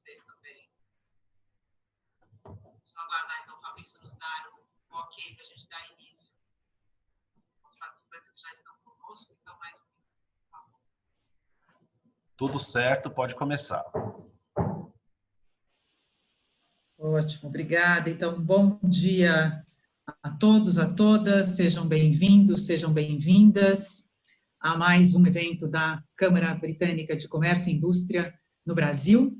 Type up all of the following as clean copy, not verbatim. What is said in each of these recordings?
você também. Só aguardar, então, o Fabrício nos dar o ok para a gente dar início. Os participantes que já estão conosco, então, mais um minuto, por favor. Tudo certo, pode começar. Ótimo, obrigada. Então, bom dia a todos, a todas, sejam bem-vindos, sejam bem-vindas a mais um evento da Câmara Britânica de Comércio e Indústria no Brasil.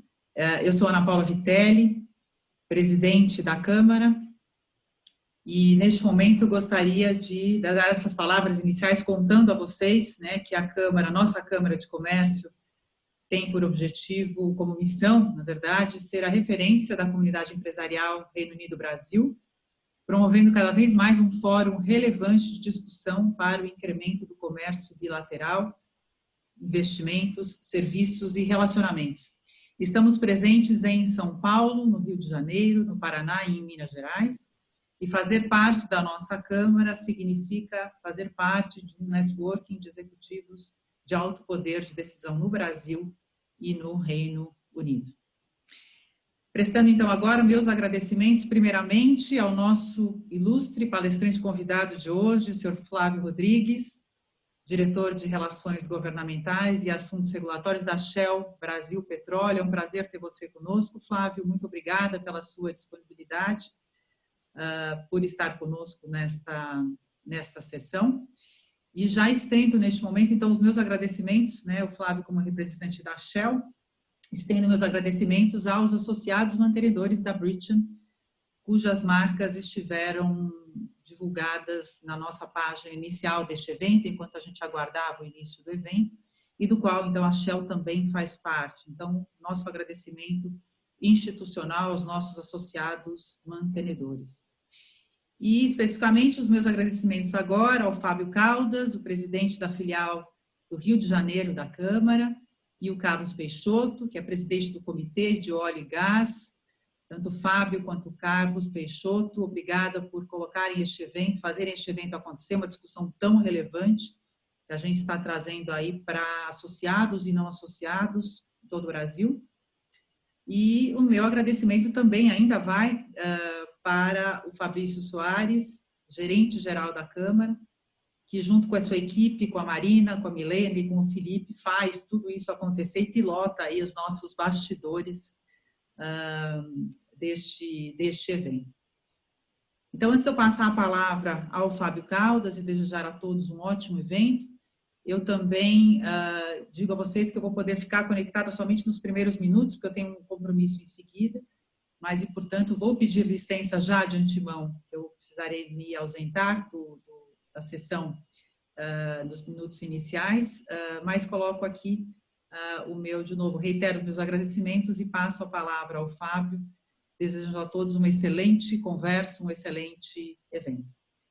Eu sou Ana Paula Vitelli, presidente da Câmara, e neste momento eu gostaria de dar essas palavras iniciais contando a vocês, né, que a Câmara, a nossa Câmara de Comércio, tem por objetivo, como missão, na verdade, ser a referência da comunidade empresarial Reino Unido-Brasil, promovendo cada vez mais um fórum relevante de discussão para o incremento do comércio bilateral, investimentos, serviços e relacionamentos. Estamos presentes em São Paulo, no Rio de Janeiro, no Paraná e em Minas Gerais, e fazer parte da nossa Câmara significa fazer parte de um networking de executivos de alto poder de decisão no Brasil e no Reino Unido. Prestando, então, agora meus agradecimentos, primeiramente, ao nosso ilustre palestrante convidado de hoje, o senhor Flávio Rodrigues, diretor de Relações Governamentais e Assuntos Regulatórios da Shell Brasil Petróleo. É um prazer ter você conosco, Flávio. Muito obrigada pela sua disponibilidade, por estar conosco nesta sessão. E já estendo neste momento, então, os meus agradecimentos, né, o Flávio como representante da Shell, estendo meus agradecimentos aos associados mantenedores da Britain, cujas marcas estiveram divulgadas na nossa página inicial deste evento, enquanto a gente aguardava o início do evento, e do qual, então, a Shell também faz parte. Então, nosso agradecimento institucional aos nossos associados mantenedores. E, especificamente, os meus agradecimentos agora ao Fábio Caldas, o presidente da filial do Rio de Janeiro da Câmara, e o Carlos Peixoto, que é presidente do Comitê de Óleo e Gás. Tanto o Fábio quanto o Carlos Peixoto, obrigada por colocarem este evento, fazerem este evento acontecer, uma discussão tão relevante que a gente está trazendo aí para associados e não associados em todo o Brasil. E o meu agradecimento também ainda vai para o Fabrício Soares, gerente-geral da Câmara, que junto com a sua equipe, com a Marina, com a Milena e com o Felipe, faz tudo isso acontecer e pilota aí os nossos bastidores deste evento. Então, antes de eu passar a palavra ao Fábio Caldas e desejar a todos um ótimo evento, eu também digo a vocês que eu vou poder ficar conectada somente nos primeiros minutos, porque eu tenho um compromisso em seguida, mas, e, portanto, vou pedir licença já de antemão, eu precisarei me ausentar da sessão dos minutos iniciais, mas coloco aqui o meu, de novo, reitero meus agradecimentos e passo a palavra ao Fábio, desejando a todos uma excelente conversa, um excelente evento.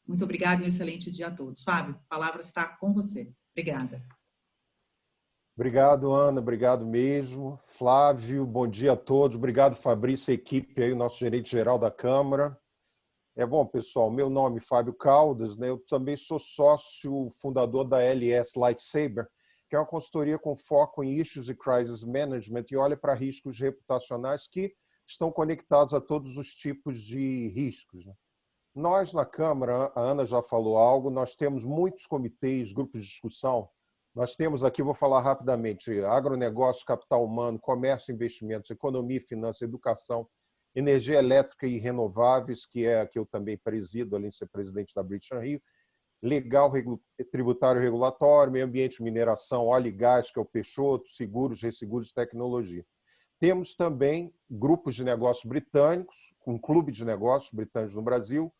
Muito obrigada e um excelente dia a todos. Fábio, a palavra está com você. Obrigada. Obrigado, Ana, obrigado mesmo. Flávio, bom dia a todos. Obrigado, Fabrício, a equipe aí, o nosso gerente-geral da Câmara. Bom, pessoal, meu nome é Fábio Caldas, né? Eu também sou sócio fundador da LS Lightsaber, que é uma consultoria com foco em Issues e Crisis Management e olha para riscos reputacionais que estão conectados a todos os tipos de riscos, né? Nós, na Câmara, a Ana já falou algo, nós temos muitos comitês, grupos de discussão. Nós temos aqui, vou falar rapidamente, agronegócio, capital humano, comércio, investimentos, economia e finanças, educação, energia elétrica e renováveis, que é a que eu também presido, além de ser presidente da British Rio, legal, tributário regulatório, meio ambiente, mineração, óleo e gás, que é o Peixoto, seguros, resseguros, tecnologia. Temos também grupos de negócios britânicos, um clube de negócios britânicos no Brasil,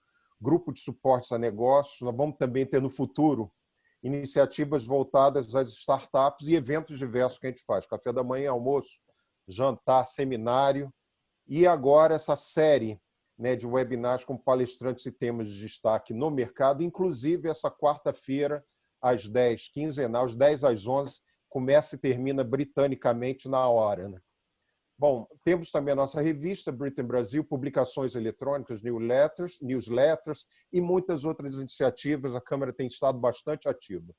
grupo de suportes a negócios. Nós vamos também ter no futuro iniciativas voltadas às startups e eventos diversos que a gente faz, café da manhã, almoço, jantar, seminário. E agora essa série, né, de webinars com palestrantes e temas de destaque no mercado, inclusive essa quarta-feira, às 10, quinzenal, às 10 às 11, começa e termina britanicamente na hora, né? Bom, temos também a nossa revista, Britain Brasil, publicações eletrônicas, newsletters e muitas outras iniciativas. A Câmara tem estado bastante ativa.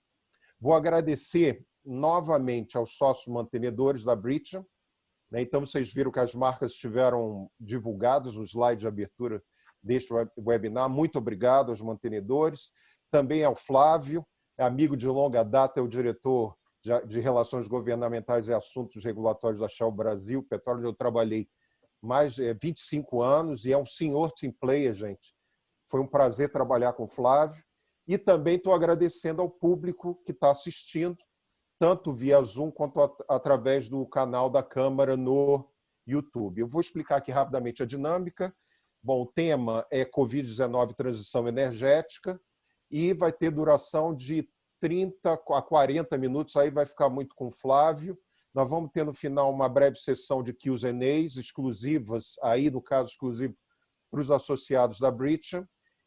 Vou agradecer novamente aos sócios mantenedores da Britain, né? Então, vocês viram que as marcas estiveram divulgadas no slide de abertura deste webinar. Muito obrigado aos mantenedores. Também ao Flávio, amigo de longa data, é o diretor de Relações Governamentais e Assuntos Regulatórios da Shell Brasil, petróleo, onde eu trabalhei mais de 25 anos, e é um senhor team player, gente. Foi um prazer trabalhar com o Flávio. E também estou agradecendo ao público que está assistindo, tanto via Zoom quanto através do canal da Câmara no YouTube. Eu vou explicar aqui rapidamente a dinâmica. Bom, o tema é Covid-19 transição energética e vai ter duração de 30 a 40 minutos, aí vai ficar muito com o Flávio. Nós vamos ter no final uma breve sessão de Q&As exclusivas, aí no caso exclusivo para os associados da Britam,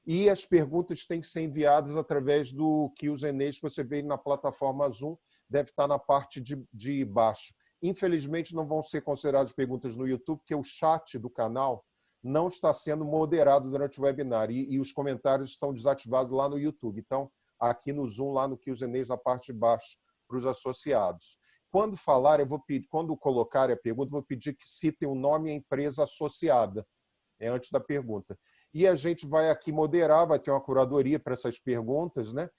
e as perguntas têm que ser enviadas através do Q&As que você vê na plataforma Zoom, deve estar na parte de baixo. Infelizmente não vão ser consideradas perguntas no YouTube, porque o chat do canal não está sendo moderado durante o webinar e os comentários estão desativados lá no YouTube. Então, aqui no Zoom, lá no Q&A, na parte de baixo, para os associados. Quando falar, eu vou pedir, quando colocar a pergunta, eu vou pedir que citem o nome e a empresa associada, antes da pergunta. E a gente vai aqui moderar, vai ter uma curadoria para essas perguntas, né?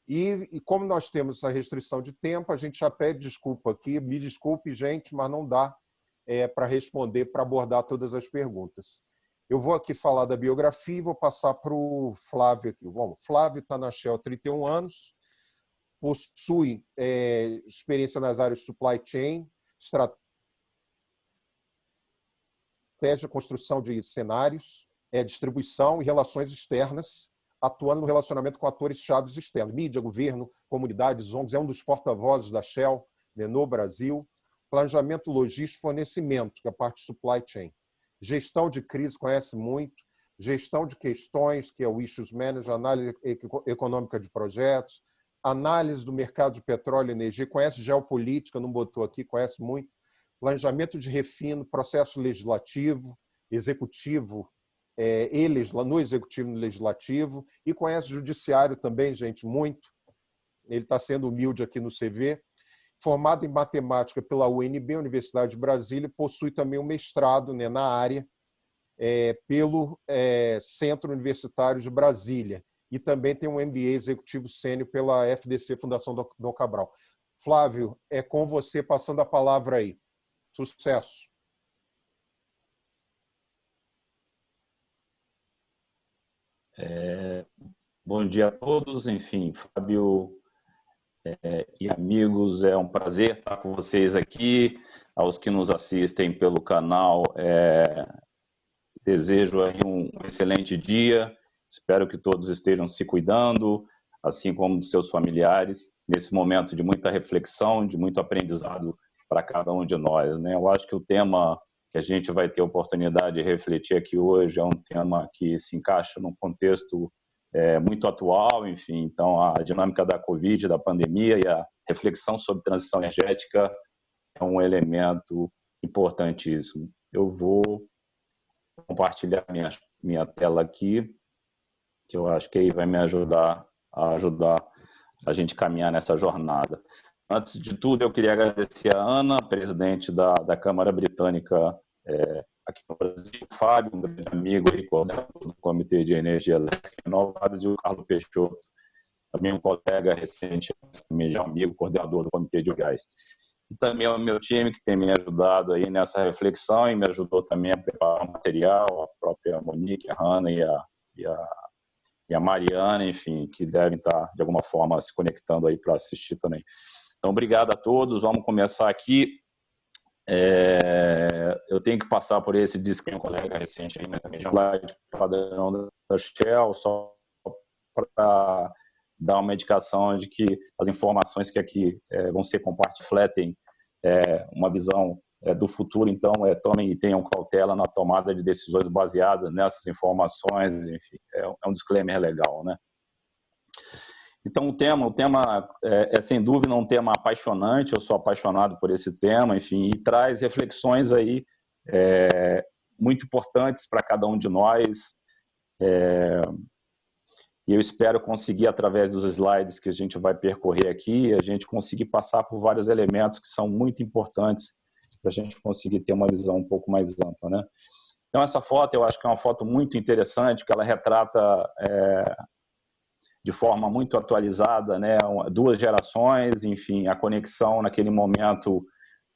E como nós temos essa restrição de tempo, a gente já pede desculpa aqui, me desculpe, gente, mas não dá para responder, para abordar todas as perguntas. Eu vou aqui falar da biografia e vou passar para o Flávio aqui. Bom, Flávio está na Shell há 31 anos, possui experiência nas áreas de supply chain, estratégia, construção de cenários, distribuição e relações externas, atuando no relacionamento com atores chaves externos, mídia, governo, comunidades, ONGs, é um dos porta-vozes da Shell, né, no Brasil, planejamento logístico, fornecimento, que é a parte de supply chain. Gestão de crise, conhece muito. Gestão de questões, que é o Issues Manager, análise econômica de projetos, análise do mercado de petróleo e energia, conhece geopolítica, não botou aqui, conhece muito. Planejamento de refino, processo legislativo, executivo, no executivo e no legislativo, e conhece judiciário também, gente, muito. Ele está sendo humilde aqui no CV. Formado em matemática pela UNB, Universidade de Brasília, possui também um mestrado, né, na área pelo Centro Universitário de Brasília e também tem um MBA executivo sênior pela FDC Fundação Dom Cabral. Flávio, é com você, passando a palavra aí. Sucesso. Bom dia a todos. Enfim, Fábio e amigos, é um prazer estar com vocês aqui. Aos que nos assistem pelo canal, desejo aí um excelente dia. Espero que todos estejam se cuidando, assim como seus familiares, nesse momento de muita reflexão, de muito aprendizado para cada um de nós, né? Eu acho que o tema que a gente vai ter a oportunidade de refletir aqui hoje é um tema que se encaixa num contexto muito atual, enfim. Então, a dinâmica da Covid, da pandemia e a reflexão sobre transição energética é um elemento importantíssimo. Eu vou compartilhar minha tela aqui, que eu acho que aí vai me ajudar a gente caminhar nessa jornada. Antes de tudo, eu queria agradecer a Ana, presidente da Câmara Britânica aqui no Brasil, o Fábio, um grande amigo e coordenador do Comitê de Energia Elétrica Renováveis, e o Carlos Peixoto, também um colega recente, também já amigo, coordenador do Comitê de Gás. E também o meu time, que tem me ajudado aí nessa reflexão e me ajudou também a preparar o material, a própria Monique, a Hanna e a Mariana, enfim, que devem estar, de alguma forma, se conectando aí para assistir também. Então, obrigado a todos. Vamos começar aqui. Eu tenho que passar por esse disclaimer, um colega recente aí, mas também já de padrão da Shell, só para dar uma indicação de que as informações que aqui vão ser compartilhadas refletem uma visão do futuro. Então, tomem e tenham cautela na tomada de decisões baseadas nessas informações. Enfim, é um disclaimer legal, né? Então, o tema é sem dúvida um tema apaixonante. Eu sou apaixonado por esse tema, enfim, e traz reflexões aí muito importantes para cada um de nós. E eu espero conseguir, através dos slides que a gente vai percorrer aqui, a gente conseguir passar por vários elementos que são muito importantes para a gente conseguir ter uma visão um pouco mais ampla, né? Então, essa foto, eu acho que é uma foto muito interessante, que ela retrata de forma muito atualizada, né, 2 gerações, enfim, a conexão naquele momento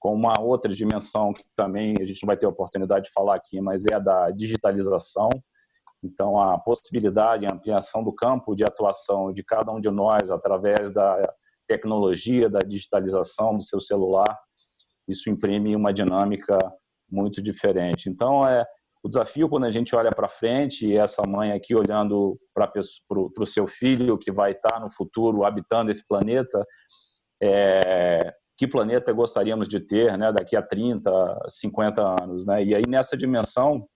com uma outra dimensão que também a gente não vai ter oportunidade de falar aqui, mas é a da digitalização. Então, a possibilidade, a ampliação do campo de atuação de cada um de nós através da tecnologia, da digitalização do seu celular, isso imprime uma dinâmica muito diferente. Então, o desafio, quando a gente olha para frente, e essa mãe aqui olhando para o seu filho que vai estar no futuro habitando esse planeta, que planeta gostaríamos de ter, né, daqui a 30, 50 anos, né? E aí, nessa dimensão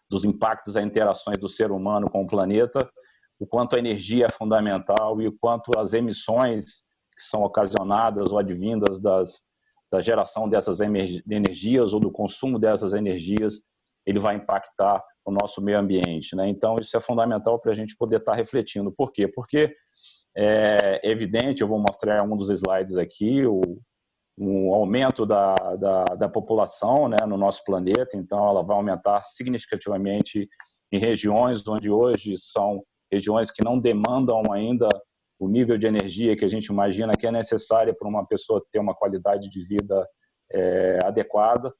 dos impactos, das interações do ser humano com o planeta, o quanto a energia é fundamental e o quanto as emissões que são ocasionadas ou advindas da geração dessas energias ou do consumo dessas energias, ele vai impactar o nosso meio ambiente, né? Então, isso é fundamental para a gente poder estar refletindo. Por quê? Porque é evidente, eu vou mostrar um dos slides aqui, o aumento da população, né, no nosso planeta. Então, ela vai aumentar significativamente em regiões onde hoje são regiões que não demandam ainda o nível de energia que a gente imagina que é necessária para uma pessoa ter uma qualidade de vida adequada.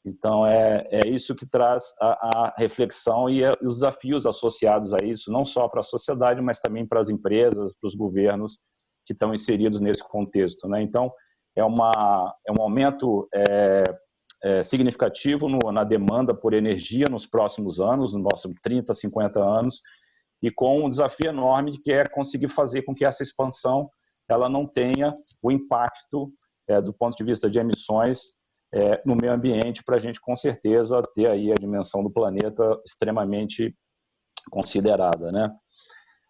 Então, é isso que traz a reflexão e os desafios associados a isso, não só para a sociedade, mas também para as empresas, para os governos que estão inseridos nesse contexto, né? Então, é um aumento significativo na demanda por energia nos próximos anos, nos próximos 30, 50 anos, e com um desafio enorme que é conseguir fazer com que essa expansão ela não tenha o impacto do ponto de vista de emissões no meio ambiente, para a gente, com certeza, ter aí a dimensão do planeta extremamente considerada, né?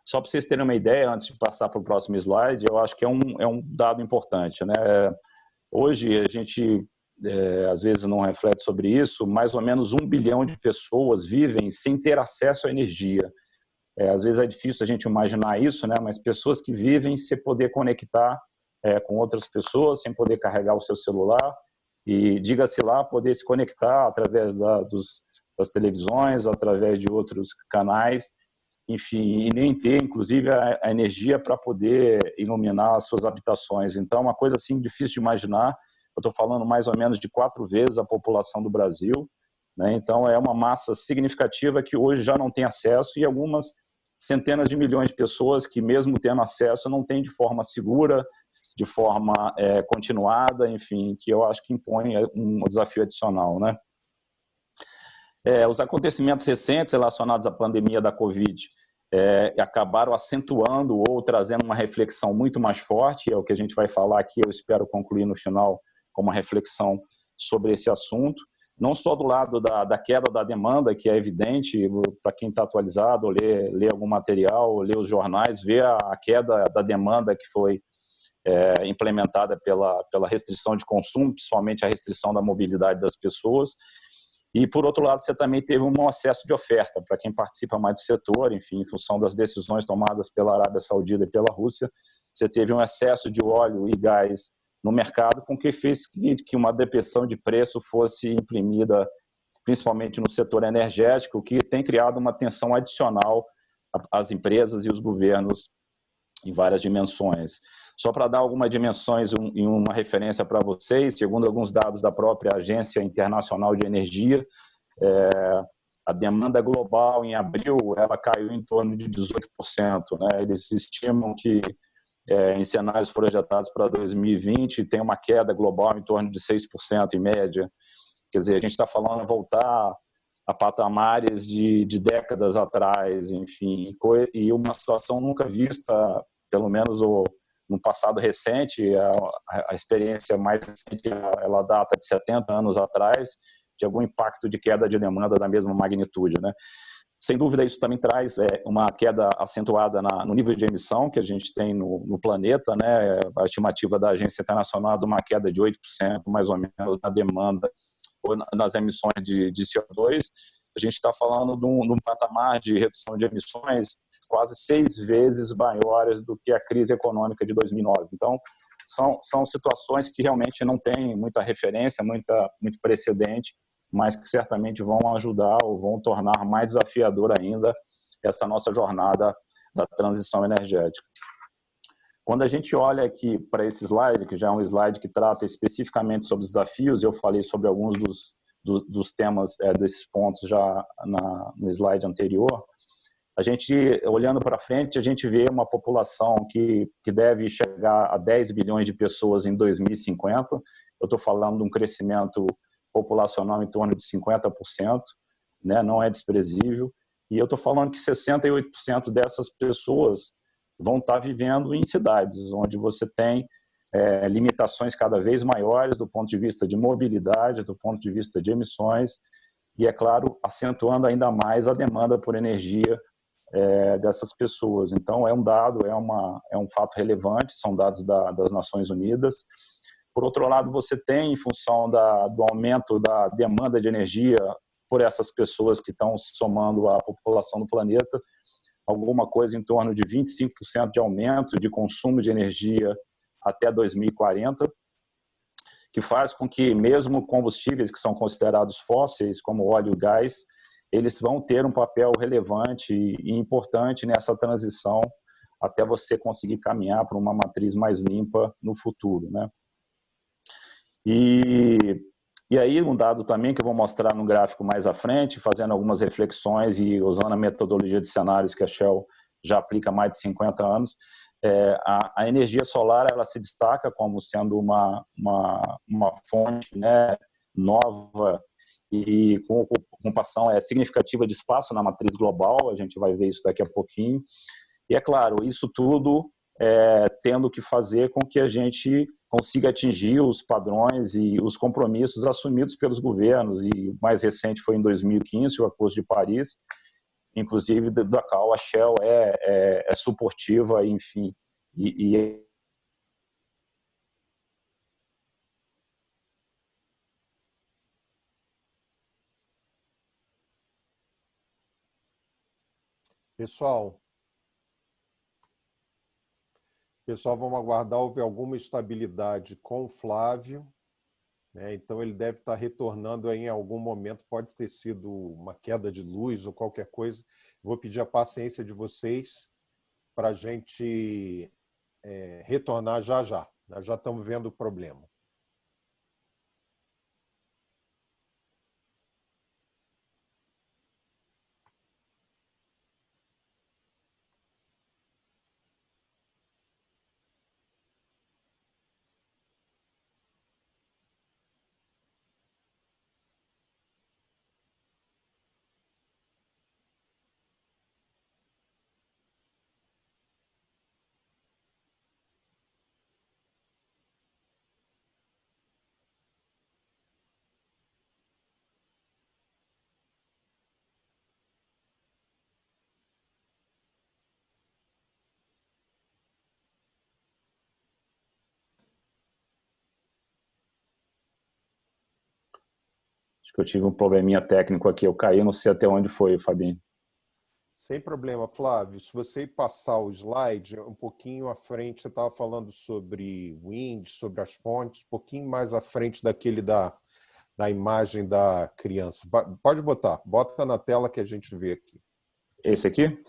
Só para vocês terem uma ideia, antes de passar para o próximo slide, eu acho que é um dado importante, né? Hoje, a gente, às vezes, não reflete sobre isso, mais ou menos 1 bilhão de pessoas vivem sem ter acesso à energia. Às vezes é difícil a gente imaginar isso, né? Mas pessoas que vivem sem poder conectar com outras pessoas, sem poder carregar o seu celular, e, diga-se lá, poder se conectar através das televisões, através de outros canais, enfim, e nem ter, inclusive, a energia para poder iluminar as suas habitações. Então, uma coisa assim difícil de imaginar. Eu estou falando mais ou menos de 4 vezes a população do Brasil, né? Então, é uma massa significativa que hoje já não tem acesso, e algumas centenas de milhões de pessoas que, mesmo tendo acesso, não têm de forma segura, de forma continuada, enfim, que eu acho que impõe um desafio adicional, né? Os acontecimentos recentes relacionados à pandemia da Covid acabaram acentuando ou trazendo uma reflexão muito mais forte, é o que a gente vai falar aqui, eu espero concluir no final com uma reflexão sobre esse assunto, não só do lado da queda da demanda, que é evidente, para quem está atualizado, ou lê algum material, ou lê os jornais, vê a queda da demanda que foi implementada pela restrição de consumo, principalmente a restrição da mobilidade das pessoas. E, por outro lado, você também teve um excesso de oferta, para quem participa mais do setor, enfim, em função das decisões tomadas pela Arábia Saudita e pela Rússia, você teve um excesso de óleo e gás no mercado, com que fez que uma depressão de preço fosse imprimida, principalmente no setor energético, que tem criado uma tensão adicional às empresas e os governos em várias dimensões. Só para dar algumas dimensões e uma referência para vocês, segundo alguns dados da própria Agência Internacional de Energia, a demanda global em abril ela caiu em torno de 18%. Né? Eles estimam que em cenários projetados para 2020 tem uma queda global em torno de 6% em média. Quer dizer, a gente está falando de voltar a patamares de décadas atrás, enfim, e uma situação nunca vista, pelo menos no passado recente. A experiência mais recente, ela data de 70 anos atrás, de algum impacto de queda de demanda da mesma magnitude, né? Sem dúvida, isso também traz uma queda acentuada no nível de emissão que a gente tem no planeta, né? A estimativa da Agência Internacional é de uma queda de 8%, mais ou menos, na demanda ou nas emissões de CO2. A gente está falando de um patamar de redução de emissões quase 6 vezes maiores do que a crise econômica de 2009. Então, são situações que realmente não têm muita referência, muito precedente, mas que certamente vão ajudar ou vão tornar mais desafiador ainda essa nossa jornada da transição energética. Quando a gente olha aqui para esse slide, que já é um slide que trata especificamente sobre os desafios, eu falei sobre alguns dos temas desses pontos já no slide anterior, a gente, olhando para frente, a gente vê uma população que deve chegar a 10 bilhões de pessoas em 2050. Eu estou falando de um crescimento populacional em torno de 50%, né? Não é desprezível. E eu estou falando que 68% dessas pessoas vão estar vivendo em cidades, onde você tem limitações cada vez maiores do ponto de vista de mobilidade, do ponto de vista de emissões, e, é claro, acentuando ainda mais a demanda por energia dessas pessoas. Então, é um dado, é um fato relevante, são dados das Nações Unidas. Por outro lado, você tem, em função do aumento da demanda de energia por essas pessoas que estão se somando à população do planeta, alguma coisa em torno de 25% de aumento de consumo de energia até 2040, que faz com que mesmo combustíveis que são considerados fósseis, como óleo e gás, eles vão ter um papel relevante e importante nessa transição até você conseguir caminhar para uma matriz mais limpa no futuro, né? E aí um dado também que eu vou mostrar no gráfico mais à frente, fazendo algumas reflexões e usando a metodologia de cenários que a Shell já aplica há mais de 50 anos, a energia solar ela se destaca como sendo uma fonte, né, nova e com ocupação significativa de espaço na matriz global, a gente vai ver isso daqui a pouquinho. E é claro, isso tudo tendo que fazer com que a gente consiga atingir os padrões e os compromissos assumidos pelos governos, e o mais recente foi em 2015, o Acordo de Paris, inclusive da qual a Shell é suportiva, enfim, Pessoal, vamos aguardar houve alguma estabilidade com o Flávio, né? Então ele deve estar retornando aí em algum momento, pode ter sido uma queda de luz ou qualquer coisa. Vou pedir a paciência de vocês para a gente retornar já já. Nós já estamos vendo o problema. acho que eu tive um probleminha técnico aqui, eu caí, não sei até onde foi, Fabinho. Sem problema, Flávio. Se você passar o slide um pouquinho à frente, você estava falando sobre wind, sobre as fontes, um pouquinho mais à frente daquele da imagem da criança. Pode botar, bota na tela que a gente vê aqui. Esse aqui?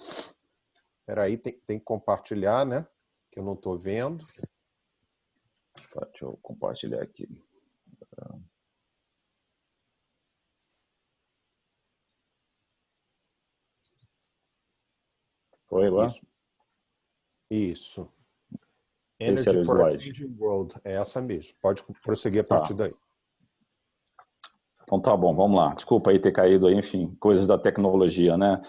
Espera aí, tem que compartilhar, né? Que eu não estou vendo. Tá, deixa eu compartilhar aqui. Foi lá? Isso. Esse era Energy o for a slide. Changing World. É essa mesmo. Pode prosseguir a partir daí. Então tá bom, vamos lá. Desculpa aí ter caído aí, enfim, coisas da tecnologia, né?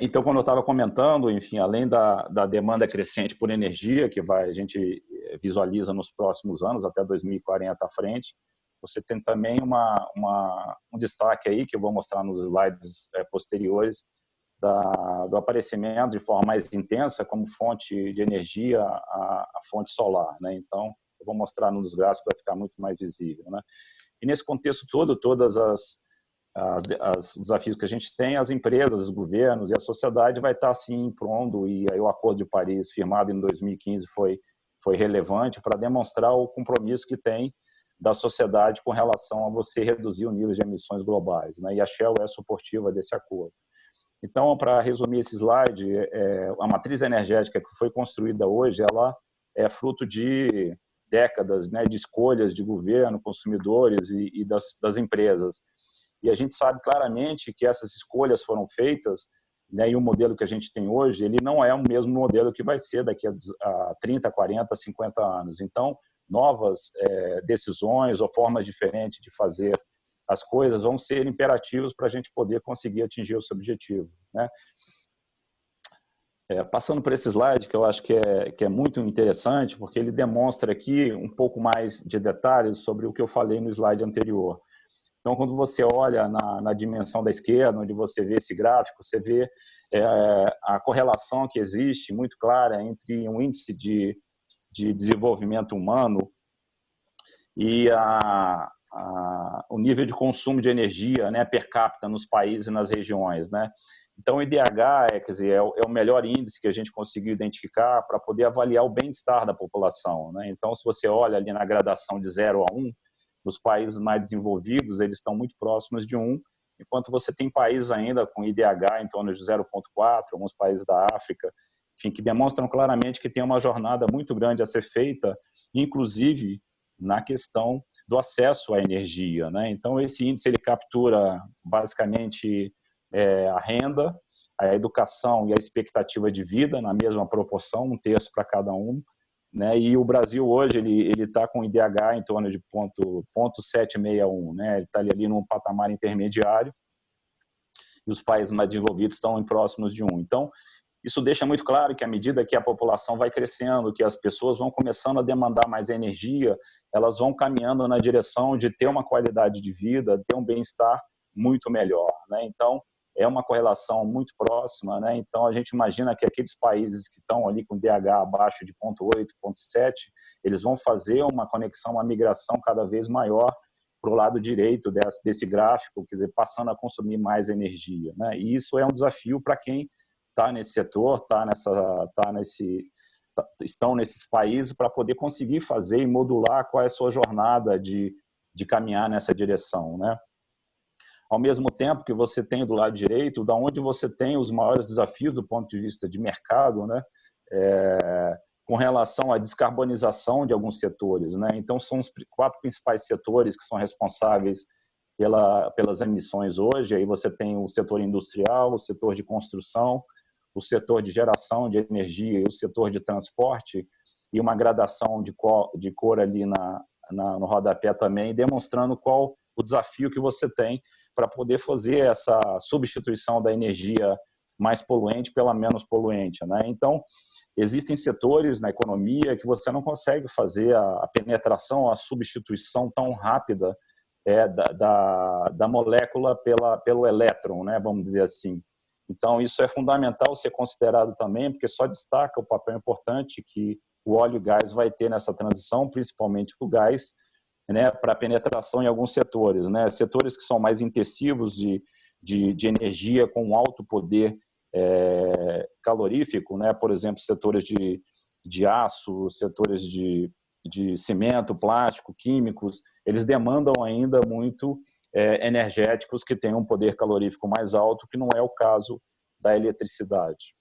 Então, quando eu estava comentando, enfim, além da demanda crescente por energia, que a gente visualiza nos próximos anos, até 2040 à frente, você tem também um destaque aí, que eu vou mostrar nos slides posteriores, do aparecimento de forma mais intensa como fonte de energia a fonte solar, né? Então, eu vou mostrar nos gráficos, vai ficar muito mais visível, né? E nesse contexto todo, todas os desafios que a gente tem, as empresas, os governos e a sociedade vai estar assim impondo, e aí o Acordo de Paris, firmado em 2015, foi foi relevante para demonstrar o compromisso que tem da sociedade com relação a você reduzir o nível de emissões globais, né? E a Shell é suportiva desse acordo. Então, para resumir esse slide, a matriz energética que foi construída hoje, ela é fruto de décadas, né, de escolhas de governo, consumidores e das empresas. E a gente sabe claramente que essas escolhas foram feitas, né, e o modelo que a gente tem hoje, ele não é o mesmo modelo que vai ser daqui a 30, 40, 50 anos. Então, novas decisões ou formas diferentes de fazer as coisas vão ser imperativos para a gente poder conseguir atingir esse objetivo, né? Passando por esse slide, que eu acho que é muito interessante, porque ele demonstra aqui um pouco mais de detalhes sobre o que eu falei no slide anterior. Então, quando você olha na dimensão da esquerda, onde você vê esse gráfico, você vê a correlação que existe muito clara entre um índice de desenvolvimento humano e o nível de consumo de energia, né, per capita nos países e nas regiões, né? Então, o IDH é o melhor índice que a gente conseguiu identificar para poder avaliar o bem-estar da população, né? Então, se você olha ali na gradação de 0 a 1, nos países mais desenvolvidos, eles estão muito próximos de 1, enquanto você tem países ainda com IDH em torno de 0,4, alguns países da África, enfim, que demonstram claramente que tem uma jornada muito grande a ser feita, inclusive na questão do acesso à energia, né? Então, esse índice ele captura basicamente a renda, a educação e a expectativa de vida na mesma proporção, 1/3 para cada um, né? E o Brasil hoje ele está com IDH em torno de 0,761, né? Ele está ali num patamar intermediário e os países mais desenvolvidos estão em próximos de 1. Então, isso deixa muito claro que à medida que a população vai crescendo, que as pessoas vão começando a demandar mais energia, elas vão caminhando na direção de ter uma qualidade de vida, ter um bem-estar muito melhor, né? Então, é uma correlação muito próxima, né? Então, a gente imagina que aqueles países que estão ali com DH abaixo de 0,8, 0,7, eles vão fazer uma conexão, uma migração cada vez maior para o lado direito desse gráfico, quer dizer, passando a consumir mais energia, né? E isso é um desafio para quem está nesse setor, estão nesses países para poder conseguir fazer e modular qual é a sua jornada de caminhar nessa direção, né? Ao mesmo tempo que você tem do lado direito, da onde você tem os maiores desafios do ponto de vista de mercado, né? Com relação à descarbonização de alguns setores, né? Então, são os 4 principais setores que são responsáveis pelas emissões hoje. Aí você tem o setor industrial, o setor de construção, o setor de geração de energia e o setor de transporte, e uma gradação de cor ali no rodapé também, demonstrando qual o desafio que você tem para poder fazer essa substituição da energia mais poluente pela menos poluente, né? Então, existem setores na economia que você não consegue fazer a penetração, a substituição tão rápida da molécula pelo elétron, né? Vamos dizer assim. Então, isso é fundamental ser considerado também, porque só destaca o papel importante que o óleo e gás vai ter nessa transição, principalmente o gás, né, para penetração em alguns setores, né? Setores que são mais intensivos de energia com alto poder calorífico, né? Por exemplo, setores de aço, setores de cimento, plástico, químicos, eles demandam ainda muito energéticos que têm um poder calorífico mais alto, que não é o caso da eletricidade.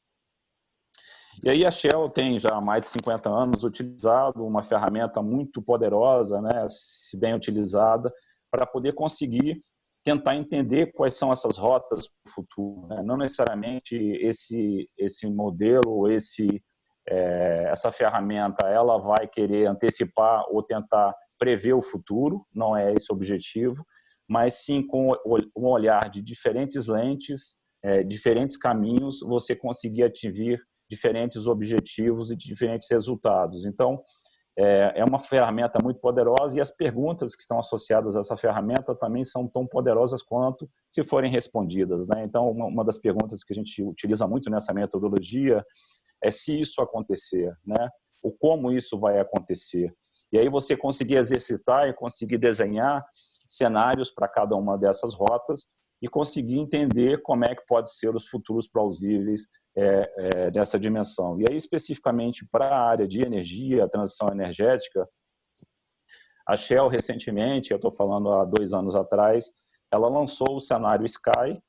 E aí a Shell tem já há mais de 50 anos utilizado uma ferramenta muito poderosa, né, se bem utilizada, para poder conseguir tentar entender quais são essas rotas para o futuro, né? Não necessariamente esse modelo, essa ferramenta, ela vai querer antecipar ou tentar prever o futuro, não é esse o objetivo, mas sim com um olhar de diferentes lentes, diferentes caminhos, você conseguir atingir diferentes objetivos e diferentes resultados. Então, é uma ferramenta muito poderosa e as perguntas que estão associadas a essa ferramenta também são tão poderosas quanto se forem respondidas, né? Então, uma das perguntas que a gente utiliza muito nessa metodologia é se isso acontecer, né? Ou como isso vai acontecer. E aí você conseguir exercitar e conseguir desenhar cenários para cada uma dessas rotas e conseguir entender como é que pode ser os futuros plausíveis dessa dimensão. E aí, especificamente para a área de energia, a transição energética, a Shell, recentemente, eu estou falando há 2 anos atrás, ela lançou o cenário Sky,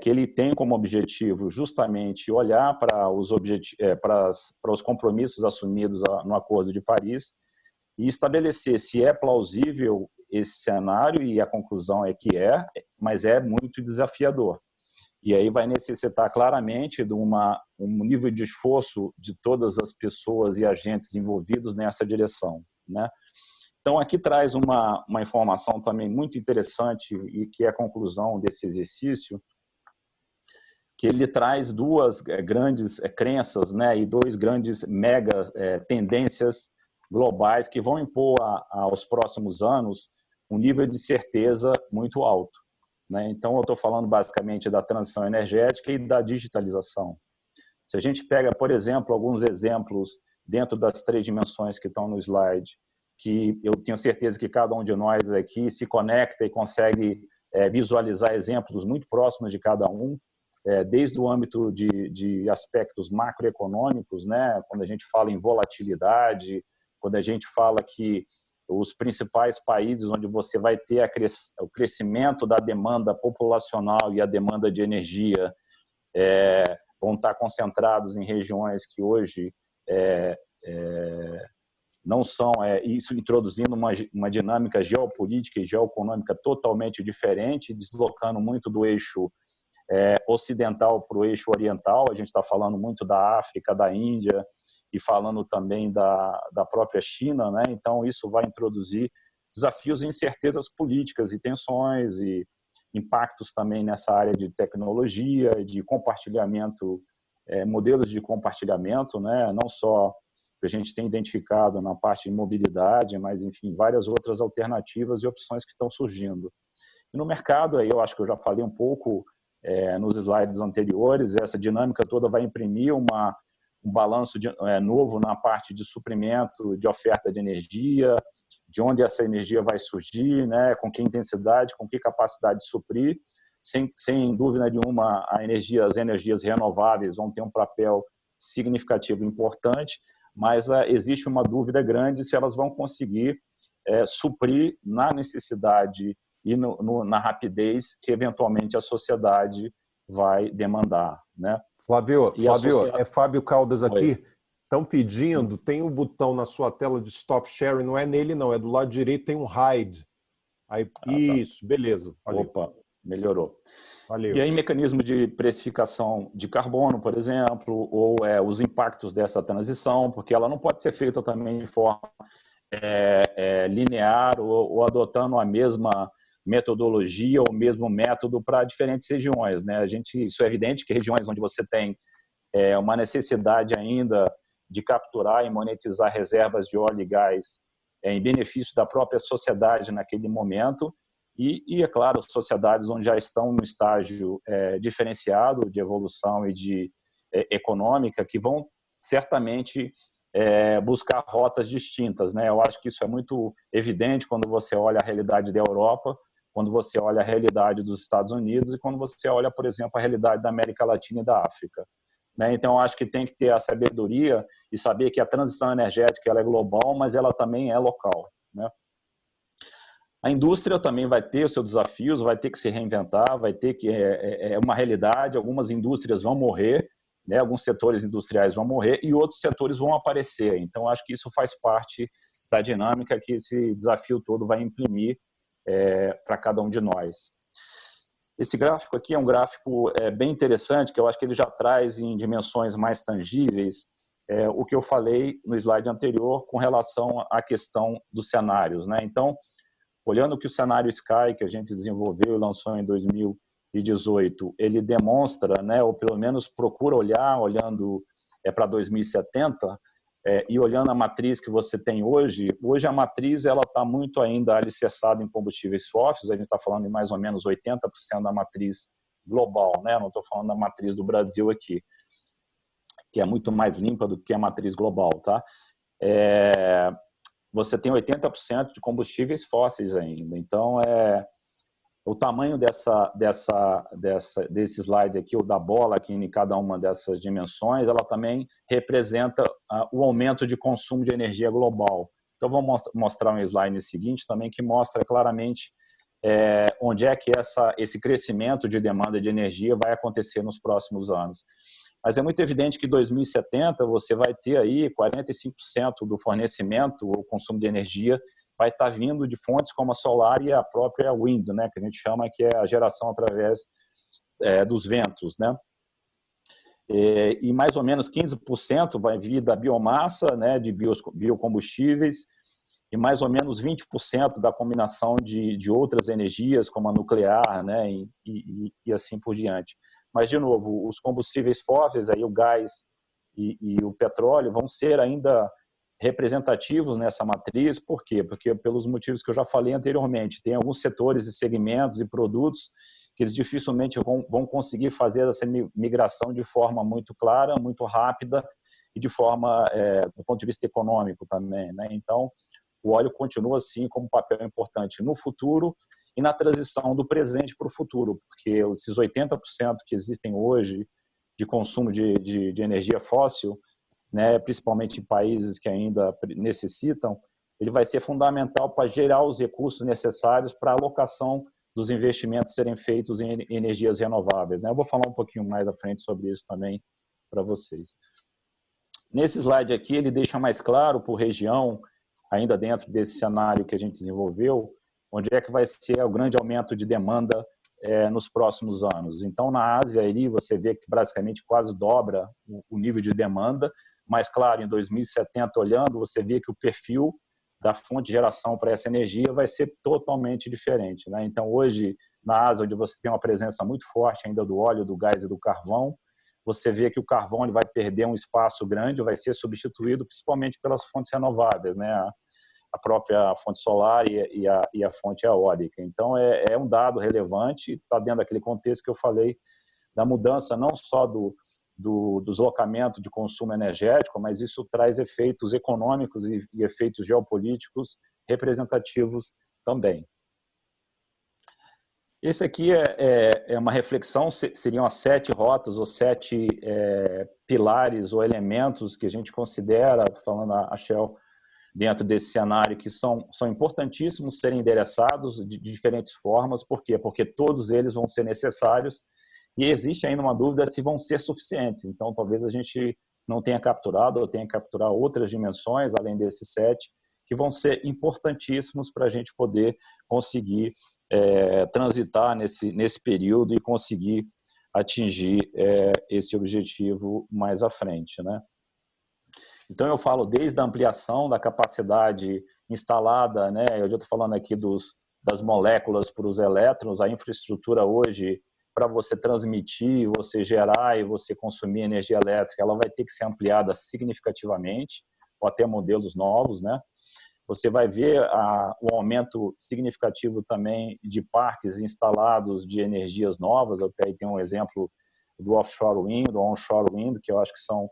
que ele tem como objetivo justamente olhar para os compromissos assumidos no Acordo de Paris e estabelecer se é plausível esse cenário, e a conclusão é que mas é muito desafiador. E aí vai necessitar claramente de um nível de esforço de todas as pessoas e agentes envolvidos nessa direção, né? Então, aqui traz uma informação também muito interessante, e que é a conclusão desse exercício, que ele traz 2 grandes crenças, né, e 2 grandes mega tendências globais que vão impor aos próximos anos um nível de certeza muito alto, né? Então, eu estou falando basicamente da transição energética e da digitalização. Se a gente pega, por exemplo, alguns exemplos dentro das 3 dimensões que estão no slide, que eu tenho certeza que cada um de nós aqui se conecta e consegue visualizar exemplos muito próximos de cada um, desde o âmbito de aspectos macroeconômicos, né? Quando a gente fala em volatilidade, quando a gente fala que os principais países onde você vai ter o crescimento da demanda populacional e a demanda de energia vão estar concentrados em regiões que hoje não são, isso introduzindo uma dinâmica geopolítica e geoeconômica totalmente diferente, deslocando muito do eixo ocidental para o eixo oriental. A gente está falando muito da África, da Índia, e falando também da própria China, né? Então, isso vai introduzir desafios e incertezas políticas e tensões e impactos também nessa área de tecnologia, de compartilhamento, modelos de compartilhamento, né? Não só que a gente tem identificado na parte de mobilidade, mas, enfim, várias outras alternativas e opções que estão surgindo. E no mercado, aí eu acho que eu já falei um pouco nos slides anteriores, essa dinâmica toda vai imprimir um balanço novo na parte de suprimento, de oferta de energia, de onde essa energia vai surgir, né, com que intensidade, com que capacidade de suprir. Sem dúvida nenhuma, as energias renováveis vão ter um papel significativo importante, mas existe uma dúvida grande se elas vão conseguir suprir na necessidade e na rapidez que eventualmente a sociedade vai demandar, né? Flávio, é Fábio Caldas aqui. Estão pedindo, tem um botão na sua tela de stop sharing, não é nele não, é do lado direito, tem um hide. Aí, isso, beleza. Valeu. Opa, melhorou. Valeu. E aí, mecanismo de precificação de carbono, por exemplo, ou os impactos dessa transição, porque ela não pode ser feita também de forma linear ou adotando a mesma metodologia ou o mesmo método para diferentes regiões, né? Isso é evidente que regiões onde você tem uma necessidade ainda de capturar e monetizar reservas de óleo e gás em benefício da própria sociedade naquele momento, e é claro, sociedades onde já estão no estágio diferenciado de evolução e de econômica, que vão certamente buscar rotas distintas, né? Eu acho que isso é muito evidente quando você olha a realidade da Europa, quando você olha a realidade dos Estados Unidos e quando você olha, por exemplo, a realidade da América Latina e da África, né? Então, eu acho que tem que ter a sabedoria e saber que a transição energética ela é global, mas ela também é local, né? A indústria também vai ter os seus desafios, vai ter que se reinventar, vai ter que uma realidade. Algumas indústrias vão morrer, né? Alguns setores industriais vão morrer e outros setores vão aparecer. Então, acho que isso faz parte da dinâmica que esse desafio todo vai imprimir para cada um de nós. Esse gráfico aqui é um gráfico bem interessante, que eu acho que ele já traz em dimensões mais tangíveis o que eu falei no slide anterior com relação à questão dos cenários, né? Então, olhando que o cenário Sky, que a gente desenvolveu e lançou em 2018, ele demonstra, né, ou pelo menos procura olhando para 2070, e olhando a matriz que você tem hoje a matriz ela está muito ainda alicerçada em combustíveis fósseis. A gente está falando em mais ou menos 80% da matriz global, né? Eu não estou falando da matriz do Brasil aqui, que é muito mais limpa do que a matriz global, tá? Você tem 80% de combustíveis fósseis ainda. Então, O tamanho desse slide aqui, ou da bola aqui em cada uma dessas dimensões, ela também representa o aumento de consumo de energia global. Então, vou mostrar um slide seguinte também que mostra claramente onde é que esse crescimento de demanda de energia vai acontecer nos próximos anos. Mas é muito evidente que em 2070 você vai ter aí 45% do fornecimento ou consumo de energia vai estar vindo de fontes como a solar e a própria wind, né, que a gente chama que é a geração através dos ventos, né? E mais ou menos 15% vai vir da biomassa, né, de biocombustíveis, e mais ou menos 20% da combinação de outras energias, como a nuclear, né, e assim por diante. Mas, de novo, os combustíveis fósseis, aí o gás e o petróleo, vão ser ainda representativos nessa matriz. Por quê? Porque, pelos motivos que eu já falei anteriormente, tem alguns setores e segmentos e produtos que eles dificilmente vão conseguir fazer essa migração de forma muito clara, muito rápida e de forma, do ponto de vista econômico também, né? Então, o óleo continua, assim, como um papel importante no futuro e na transição do presente para o futuro, porque esses 80% que existem hoje de consumo de energia fóssil, né, principalmente em países que ainda necessitam, ele vai ser fundamental para gerar os recursos necessários para a alocação dos investimentos serem feitos em energias renováveis, né? Eu vou falar um pouquinho mais à frente sobre isso também para vocês. Nesse slide aqui, ele deixa mais claro por região, ainda dentro desse cenário que a gente desenvolveu, onde é que vai ser o grande aumento de demanda nos próximos anos. Então, na Ásia, ali, você vê que basicamente quase dobra o nível de demanda, mas, claro, em 2070, olhando, você vê que o perfil da fonte de geração para essa energia vai ser totalmente diferente, né? Então, hoje, na Ásia, onde você tem uma presença muito forte ainda do óleo, do gás e do carvão, você vê que o carvão ele vai perder um espaço grande, vai ser substituído principalmente pelas fontes renováveis, né? A própria fonte solar e a fonte eólica. Então, é um dado relevante, está dentro daquele contexto que eu falei, da mudança não só do deslocamento de consumo energético, mas isso traz efeitos econômicos e efeitos geopolíticos representativos também. Esse aqui é uma reflexão, seriam as 7 rotas ou 7 pilares ou elementos que a gente considera, falando a Shell, dentro desse cenário, que são importantíssimos serem endereçados de diferentes formas. Por quê? Porque todos eles vão ser necessários e existe ainda uma dúvida se vão ser suficientes. Então, talvez a gente não tenha capturado ou tenha que capturar outras dimensões, além desses 7, que vão ser importantíssimos para a gente poder conseguir transitar nesse período e conseguir atingir esse objetivo mais à frente, né? Então, eu falo desde a ampliação da capacidade instalada, né? Eu já estou falando aqui das moléculas para os elétrons, a infraestrutura hoje, para você transmitir, você gerar e você consumir energia elétrica, ela vai ter que ser ampliada significativamente, ou até modelos novos, né? Você vai ver o aumento significativo também de parques instalados de energias novas. Até aí tem um exemplo do offshore wind, do onshore wind, que eu acho que são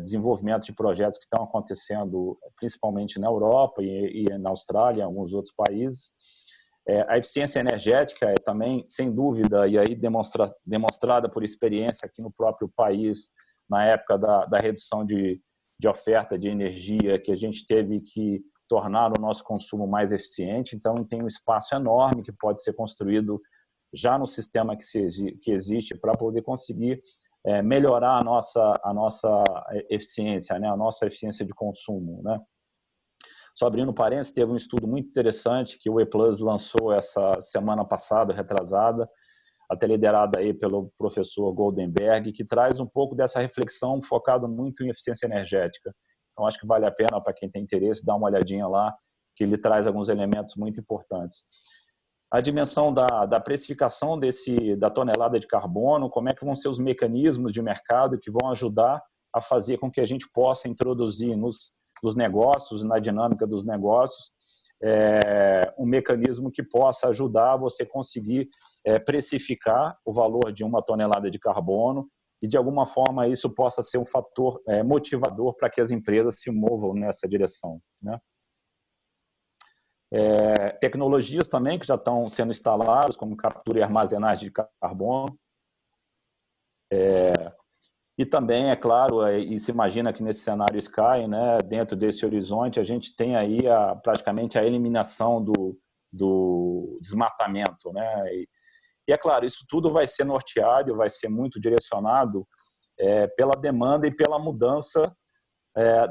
desenvolvimento de projetos que estão acontecendo principalmente na Europa e na Austrália, em alguns outros países. A eficiência energética é também, sem dúvida, e aí demonstrada por experiência aqui no próprio país, na época da redução de oferta de energia, que a gente teve que tornar o nosso consumo mais eficiente. Então, tem um espaço enorme que pode ser construído já no sistema que existe para poder conseguir melhorar a nossa eficiência, né? A nossa eficiência de consumo, né? Só abrindo parênteses, teve um estudo muito interessante que o E-Plus lançou essa semana passada, retrasada, até liderada aí pelo professor Goldenberg, que traz um pouco dessa reflexão focada muito em eficiência energética. Então, acho que vale a pena, para quem tem interesse, dar uma olhadinha lá, que ele traz alguns elementos muito importantes. A dimensão da precificação da tonelada de carbono, como é que vão ser os mecanismos de mercado que vão ajudar a fazer com que a gente possa introduzir nos negócios, na dinâmica dos negócios, um mecanismo que possa ajudar você conseguir precificar o valor de uma tonelada de carbono e, de alguma forma, isso possa ser um fator motivador para que as empresas se movam nessa direção, né? Tecnologias também que já estão sendo instaladas, como captura e armazenagem de carbono. E também, é claro, e se imagina que nesse cenário Sky, né, dentro desse horizonte, a gente tem aí praticamente a eliminação do desmatamento, né? E é claro, isso tudo vai ser norteado, vai ser muito direcionado pela demanda e pela mudança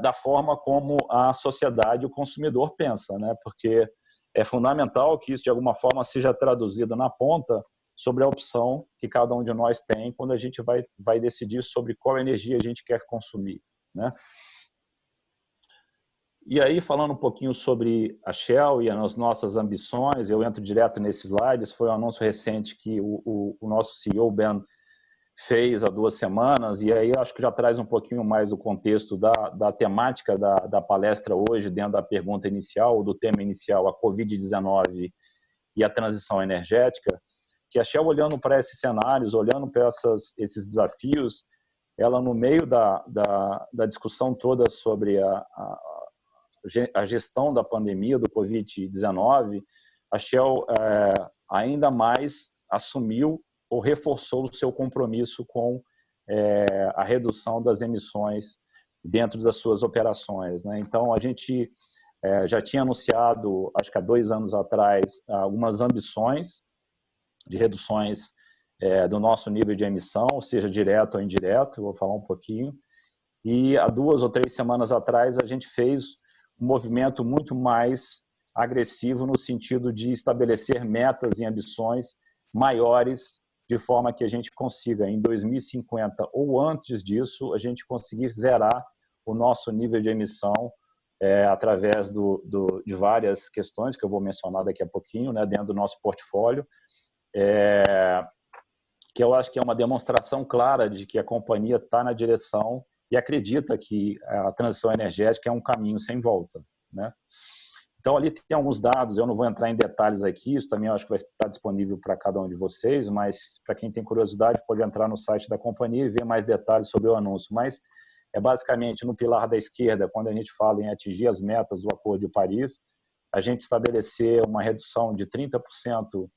da forma como a sociedade e o consumidor pensa, né? Porque é fundamental que isso, de alguma forma, seja traduzido na ponta sobre a opção que cada um de nós tem quando a gente vai decidir sobre qual energia a gente quer consumir, né? E aí, falando um pouquinho sobre a Shell e as nossas ambições, eu entro direto nesses slides, foi um anúncio recente que o nosso CEO, Ben, fez há 2 semanas, e aí acho que já traz um pouquinho mais o contexto da temática da palestra hoje, dentro da pergunta inicial, do tema inicial, a Covid-19 e a transição energética, que a Shell, olhando para esses cenários, olhando para esses desafios, ela, no meio da discussão toda sobre a gestão da pandemia do Covid-19, a Shell ainda mais assumiu ou reforçou o seu compromisso com a redução das emissões dentro das suas operações, né? Então, a gente já tinha anunciado, acho que há 2 anos atrás, algumas ambições de reduções do nosso nível de emissão, seja direto ou indireto, vou falar um pouquinho. E há 2 ou 3 semanas atrás, a gente fez um movimento muito mais agressivo no sentido de estabelecer metas e ambições maiores, de forma que a gente consiga, em 2050 ou antes disso, a gente conseguir zerar o nosso nível de emissão através de várias questões que eu vou mencionar daqui a pouquinho, né, dentro do nosso portfólio, que eu acho que é uma demonstração clara de que a companhia está na direção e acredita que a transição energética é um caminho sem volta, né? Então, ali tem alguns dados, eu não vou entrar em detalhes aqui, isso também eu acho que vai estar disponível para cada um de vocês, mas para quem tem curiosidade pode entrar no site da companhia e ver mais detalhes sobre o anúncio. Mas é basicamente no pilar da esquerda, quando a gente fala em atingir as metas do Acordo de Paris, a gente estabelecer uma redução de 30%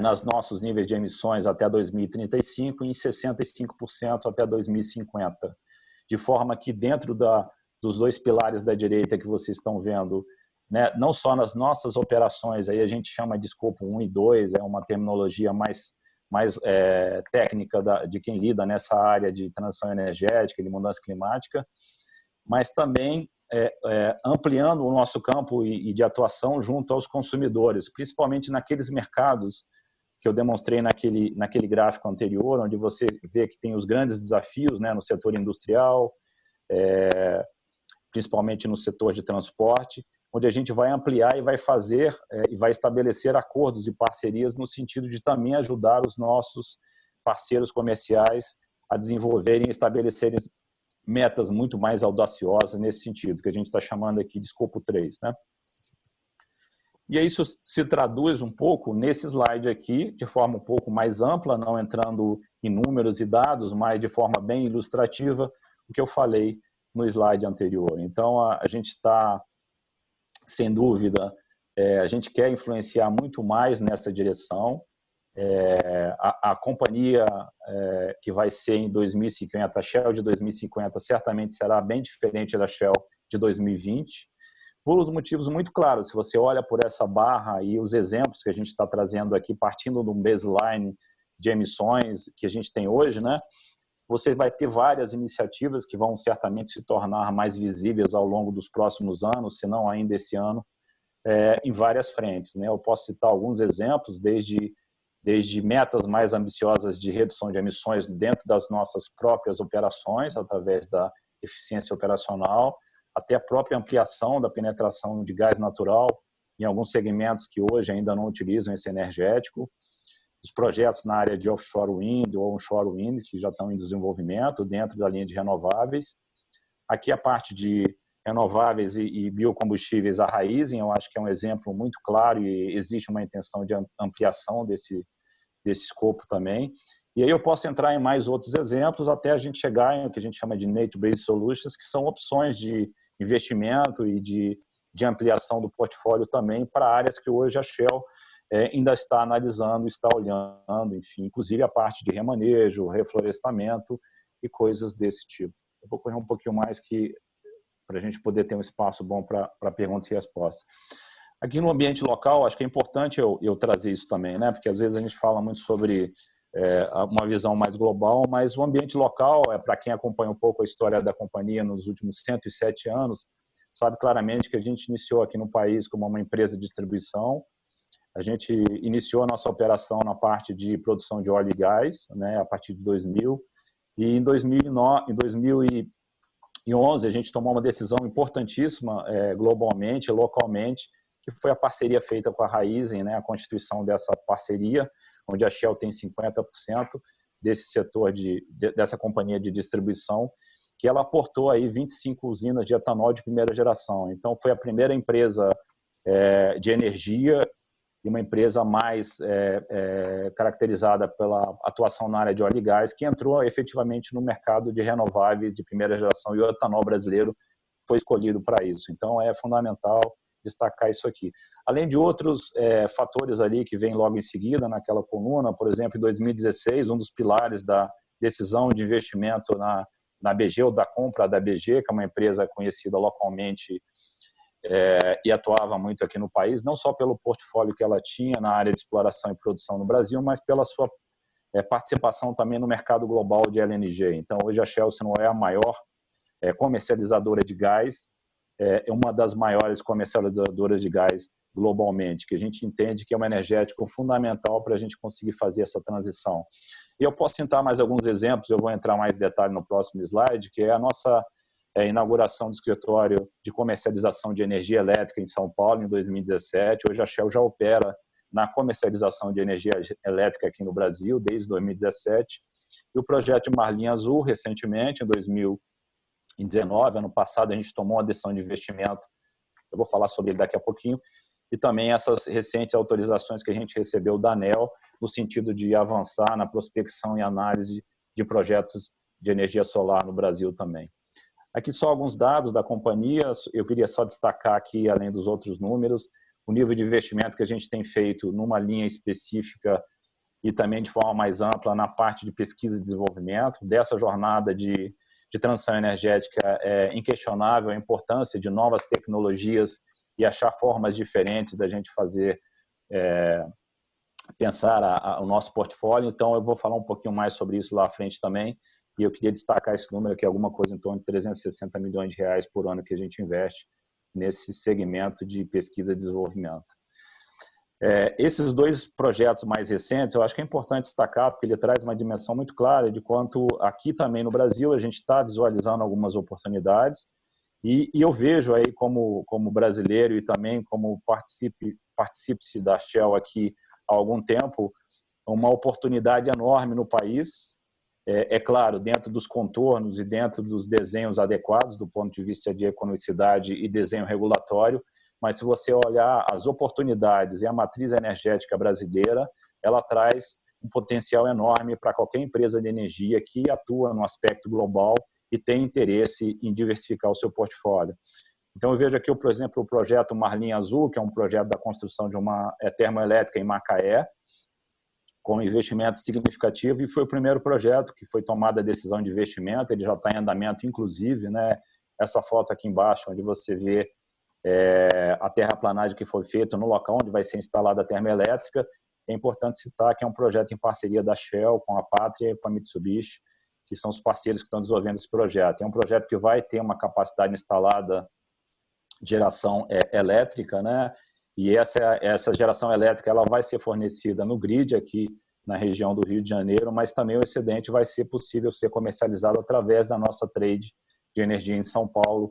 nos nossos níveis de emissões até 2035 e em 65% até 2050, de forma que dentro dos 2 pilares da direita que vocês estão vendo, né, não só nas nossas operações, aí a gente chama de escopo 1 e 2, é uma terminologia mais técnica de quem lida nessa área de transição energética, de mudança climática, mas também ampliando o nosso campo e de atuação junto aos consumidores, principalmente naqueles mercados que eu demonstrei naquele gráfico anterior, onde você vê que tem os grandes desafios, né, no setor industrial, principalmente no setor de transporte, onde a gente vai ampliar e vai fazer e vai estabelecer acordos e parcerias no sentido de também ajudar os nossos parceiros comerciais a desenvolverem e estabelecerem metas muito mais audaciosas nesse sentido, que a gente está chamando aqui de escopo 3, né? E aí isso se traduz um pouco nesse slide aqui, de forma um pouco mais ampla, não entrando em números e dados, mas de forma bem ilustrativa, o que eu falei no slide anterior. Então, a gente está, sem dúvida, a gente quer influenciar muito mais nessa direção. A companhia que vai ser em 2050, a Shell de 2050, certamente será bem diferente da Shell de 2020, por motivos muito claros. Se você olha por essa barra e os exemplos que a gente está trazendo aqui, partindo de um baseline de emissões que a gente tem hoje, né, você vai ter várias iniciativas que vão certamente se tornar mais visíveis ao longo dos próximos anos, se não ainda esse ano, em várias frentes, né? Eu posso citar alguns exemplos, desde metas mais ambiciosas de redução de emissões dentro das nossas próprias operações, através da eficiência operacional, até a própria ampliação da penetração de gás natural em alguns segmentos que hoje ainda não utilizam esse energético, os projetos na área de offshore wind ou onshore wind, que já estão em desenvolvimento dentro da linha de renováveis. Aqui a parte de renováveis e biocombustíveis, a Raízen, eu acho que é um exemplo muito claro e existe uma intenção de ampliação desse escopo também. E aí eu posso entrar em mais outros exemplos até a gente chegar em o que a gente chama de Nature-Based Solutions, que são opções de investimento e de de ampliação do portfólio também para áreas que hoje a Shell ainda está analisando, está olhando, enfim, inclusive a parte de remanejo, reflorestamento e coisas desse tipo. Eu vou correr um pouquinho mais para a gente poder ter um espaço bom para perguntas e respostas. Aqui no ambiente local, acho que é importante eu trazer isso também, né? Porque às vezes a gente fala muito sobre uma visão mais global, mas o ambiente local, para quem acompanha um pouco a história da companhia nos últimos 107 anos, sabe claramente que a gente iniciou aqui no país como uma empresa de distribuição. A gente iniciou a nossa operação na parte de produção de óleo e gás, né, a partir de 2000. E em 2011, a gente tomou uma decisão importantíssima globalmente, localmente, que foi a parceria feita com a Raízen, né, a constituição dessa parceria, onde a Shell tem 50% desse setor, dessa companhia de distribuição, que ela aportou aí 25 usinas de etanol de primeira geração. Então, foi a primeira empresa de energia e uma empresa mais caracterizada pela atuação na área de óleo e gás, que entrou efetivamente no mercado de renováveis de primeira geração, e o etanol brasileiro foi escolhido para isso. Então, é fundamental destacar isso aqui. Além de outros fatores ali que vêm logo em seguida naquela coluna, por exemplo, em 2016, um dos pilares da decisão de investimento na BG, ou da compra da BG, que é uma empresa conhecida localmente e atuava muito aqui no país, não só pelo portfólio que ela tinha na área de exploração e produção no Brasil, mas pela sua participação também no mercado global de LNG. Então, hoje a Shell, se não é a maior comercializadora de gás, é uma das maiores comercializadoras de gás globalmente, que a gente entende que é um energético fundamental para a gente conseguir fazer essa transição. E eu posso citar mais alguns exemplos, eu vou entrar mais em detalhe no próximo slide, que é a nossa inauguração do escritório de comercialização de energia elétrica em São Paulo, em 2017. Hoje a Shell já opera na comercialização de energia elétrica aqui no Brasil, desde 2017. E o projeto de Marlim Azul, recentemente, em 2019, ano passado, a gente tomou uma decisão de investimento, eu vou falar sobre ele daqui a pouquinho, e também essas recentes autorizações que a gente recebeu da ANEEL, no sentido de avançar na prospecção e análise de projetos de energia solar no Brasil também. Aqui só alguns dados da companhia, eu queria só destacar aqui, além dos outros números, o nível de investimento que a gente tem feito numa linha específica e também de forma mais ampla na parte de pesquisa e desenvolvimento. Dessa jornada de transição energética é inquestionável a importância de novas tecnologias e achar formas diferentes da gente fazer, pensar o nosso portfólio. Então, eu vou falar um pouquinho mais sobre isso lá à frente também. E eu queria destacar esse número aqui, alguma coisa em torno de 360 milhões de reais por ano que a gente investe nesse segmento de pesquisa e desenvolvimento. Esses dois projetos mais recentes, eu acho que é importante destacar, porque ele traz uma dimensão muito clara de quanto aqui também no Brasil a gente está visualizando algumas oportunidades, e eu vejo aí como brasileiro e também como participe da Shell aqui há algum tempo, uma oportunidade enorme no país. É claro, dentro dos contornos e dentro dos desenhos adequados do ponto de vista de economicidade e desenho regulatório, mas se você olhar as oportunidades e a matriz energética brasileira, ela traz um potencial enorme para qualquer empresa de energia que atua no aspecto global e tem interesse em diversificar o seu portfólio. Então, eu vejo aqui, por exemplo, o projeto Marlim Azul, que é um projeto da construção de uma termoelétrica em Macaé, com investimento significativo, e foi o primeiro projeto que foi tomada a decisão de investimento, ele já está em andamento, inclusive, né? Essa foto aqui embaixo, onde você vê a terraplanagem que foi feita no local onde vai ser instalada a termoelétrica. É importante citar que é um projeto em parceria da Shell com a Pátria e com a Mitsubishi, que são os parceiros que estão desenvolvendo esse projeto. É um projeto que vai ter uma capacidade instalada de geração elétrica, né? E essa geração elétrica ela vai ser fornecida no grid aqui na região do Rio de Janeiro, mas também o excedente vai ser possível ser comercializado através da nossa trade de energia em São Paulo.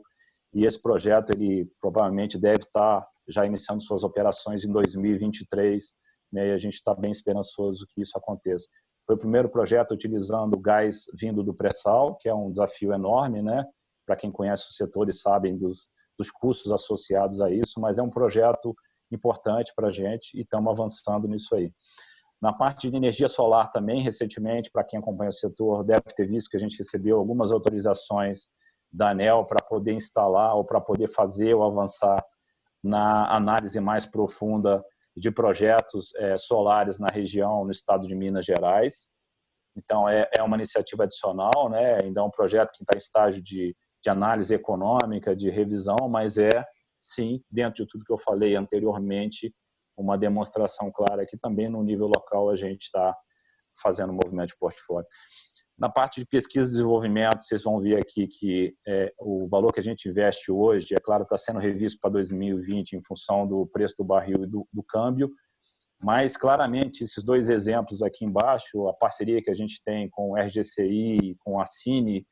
E esse projeto ele provavelmente deve estar já iniciando suas operações em 2023, né? E a gente está bem esperançoso que isso aconteça. Foi o primeiro projeto utilizando gás vindo do pré-sal, que é um desafio enorme, né? Para quem conhece o setor e sabem dos custos associados a isso, mas é um projeto importante para a gente e estamos avançando nisso aí. Na parte de energia solar também, recentemente, para quem acompanha o setor, deve ter visto que a gente recebeu algumas autorizações da ANEEL para poder instalar ou para poder fazer ou avançar na análise mais profunda de projetos solares na região, no estado de Minas Gerais. Então, é uma iniciativa adicional, né? Ainda é um projeto que está em estágio de análise econômica, de revisão, mas sim, dentro de tudo que eu falei anteriormente, uma demonstração clara que também no nível local a gente está fazendo um movimento de portfólio. Na parte de pesquisa e desenvolvimento, vocês vão ver aqui que o valor que a gente investe hoje, é claro, está sendo revisto para 2020 em função do preço do barril e do câmbio, mas claramente esses dois exemplos aqui embaixo, a parceria que a gente tem com o RGCI, com a Cine,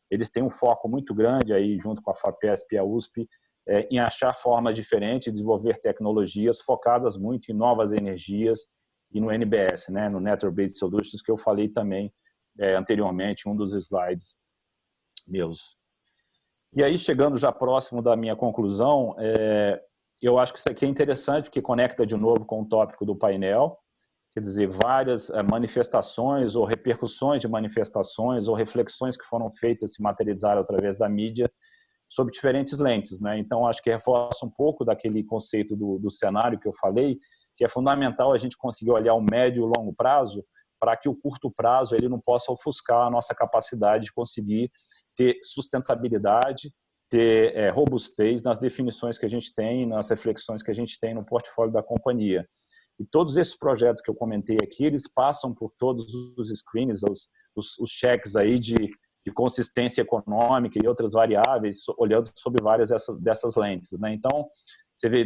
eles têm um foco muito grande aí, junto com a FAPESP e a USP, em achar formas diferentes de desenvolver tecnologias focadas muito em novas energias e no NBS, né, no Network Based Solutions, que eu falei também anteriormente, um dos slides meus. E aí, chegando já próximo da minha conclusão, eu acho que isso aqui é interessante, porque conecta de novo com o tópico do painel, quer dizer, várias manifestações ou repercussões de manifestações ou reflexões que foram feitas, se materializaram através da mídia, sob diferentes lentes, né? Então, acho que reforça um pouco daquele conceito do cenário que eu falei, que é fundamental a gente conseguir olhar o médio e o longo prazo, para que o curto prazo ele não possa ofuscar a nossa capacidade de conseguir ter sustentabilidade, ter robustez nas definições que a gente tem, nas reflexões que a gente tem no portfólio da companhia. E todos esses projetos que eu comentei aqui, eles passam por todos os screens, os cheques aí de consistência econômica e outras variáveis, olhando sobre várias dessas lentes, né? Então, você vê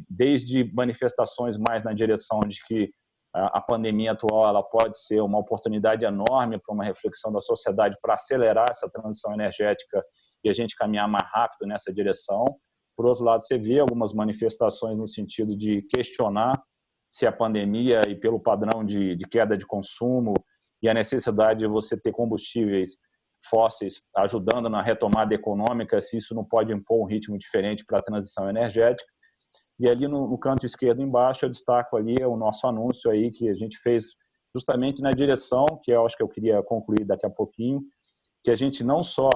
desde manifestações mais na direção de que a pandemia atual ela pode ser uma oportunidade enorme para uma reflexão da sociedade para acelerar essa transição energética e a gente caminhar mais rápido nessa direção. Por outro lado, você vê algumas manifestações no sentido de questionar se a pandemia e pelo padrão de queda de consumo e a necessidade de você ter combustíveis fósseis ajudando na retomada econômica, se isso não pode impor um ritmo diferente para a transição energética. E ali no canto esquerdo embaixo eu destaco ali o nosso anúncio aí que a gente fez justamente na direção, que eu acho que eu queria concluir daqui a pouquinho, que a gente não só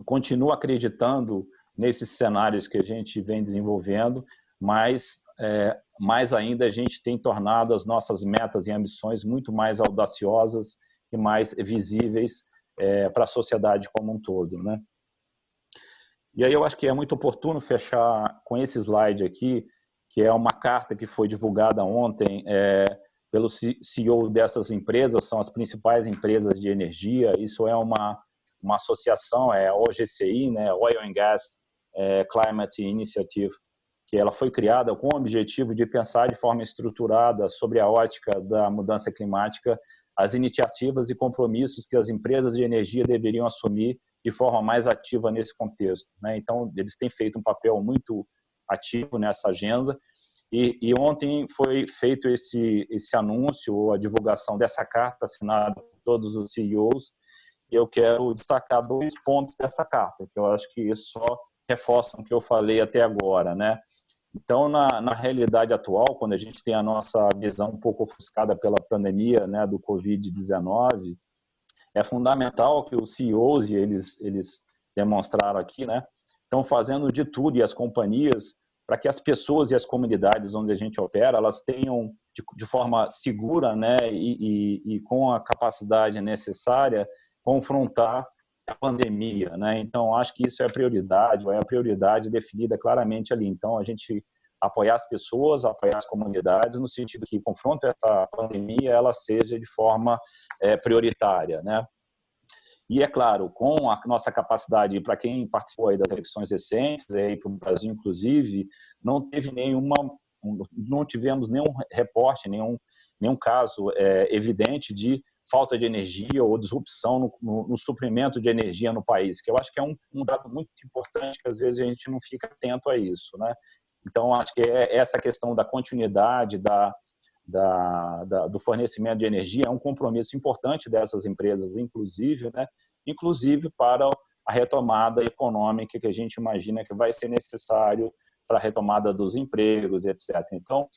continua acreditando nesses cenários que a gente vem desenvolvendo, mas mais ainda a gente tem tornado as nossas metas e ambições muito mais audaciosas e mais visíveis para a sociedade como um todo, né? E aí eu acho que é muito oportuno fechar com esse slide aqui, que é uma carta que foi divulgada ontem pelo CEO dessas empresas, são as principais empresas de energia. Isso é uma associação, é a OGCI, né, Oil and Gas Climate Initiative, que ela foi criada com o objetivo de pensar de forma estruturada sobre a ótica da mudança climática, as iniciativas e compromissos que as empresas de energia deveriam assumir de forma mais ativa nesse contexto, né? Então, eles têm feito um papel muito ativo nessa agenda e ontem foi feito esse anúncio, a divulgação dessa carta assinada por todos os CEOs, e eu quero destacar 2 pontos dessa carta, que eu acho que só reforçam o que eu falei até agora, né? Então, na realidade atual, quando a gente tem a nossa visão um pouco ofuscada pela pandemia, né, do Covid-19, é fundamental que os CEOs, e eles demonstraram aqui, né, estão fazendo de tudo, e as companhias, para que as pessoas e as comunidades onde a gente opera, elas tenham de forma segura, né, e com a capacidade necessária, confrontar a pandemia, né? Então, acho que isso é a prioridade definida claramente ali. Então, a gente apoiar as pessoas, apoiar as comunidades, no sentido que confronto essa pandemia, ela seja de forma prioritária, né? E, é claro, com a nossa capacidade, para quem participou aí das eleições recentes, aí para o Brasil, inclusive, não tivemos nenhum reporte, nenhum caso evidente de falta de energia ou disrupção no suprimento de energia no país, que eu acho que é um dado muito importante, que às vezes a gente não fica atento a isso, né? Então, acho que essa questão da continuidade, do fornecimento de energia é um compromisso importante dessas empresas, inclusive, né? Inclusive para a retomada econômica que a gente imagina que vai ser necessário para a retomada dos empregos, etc. Então,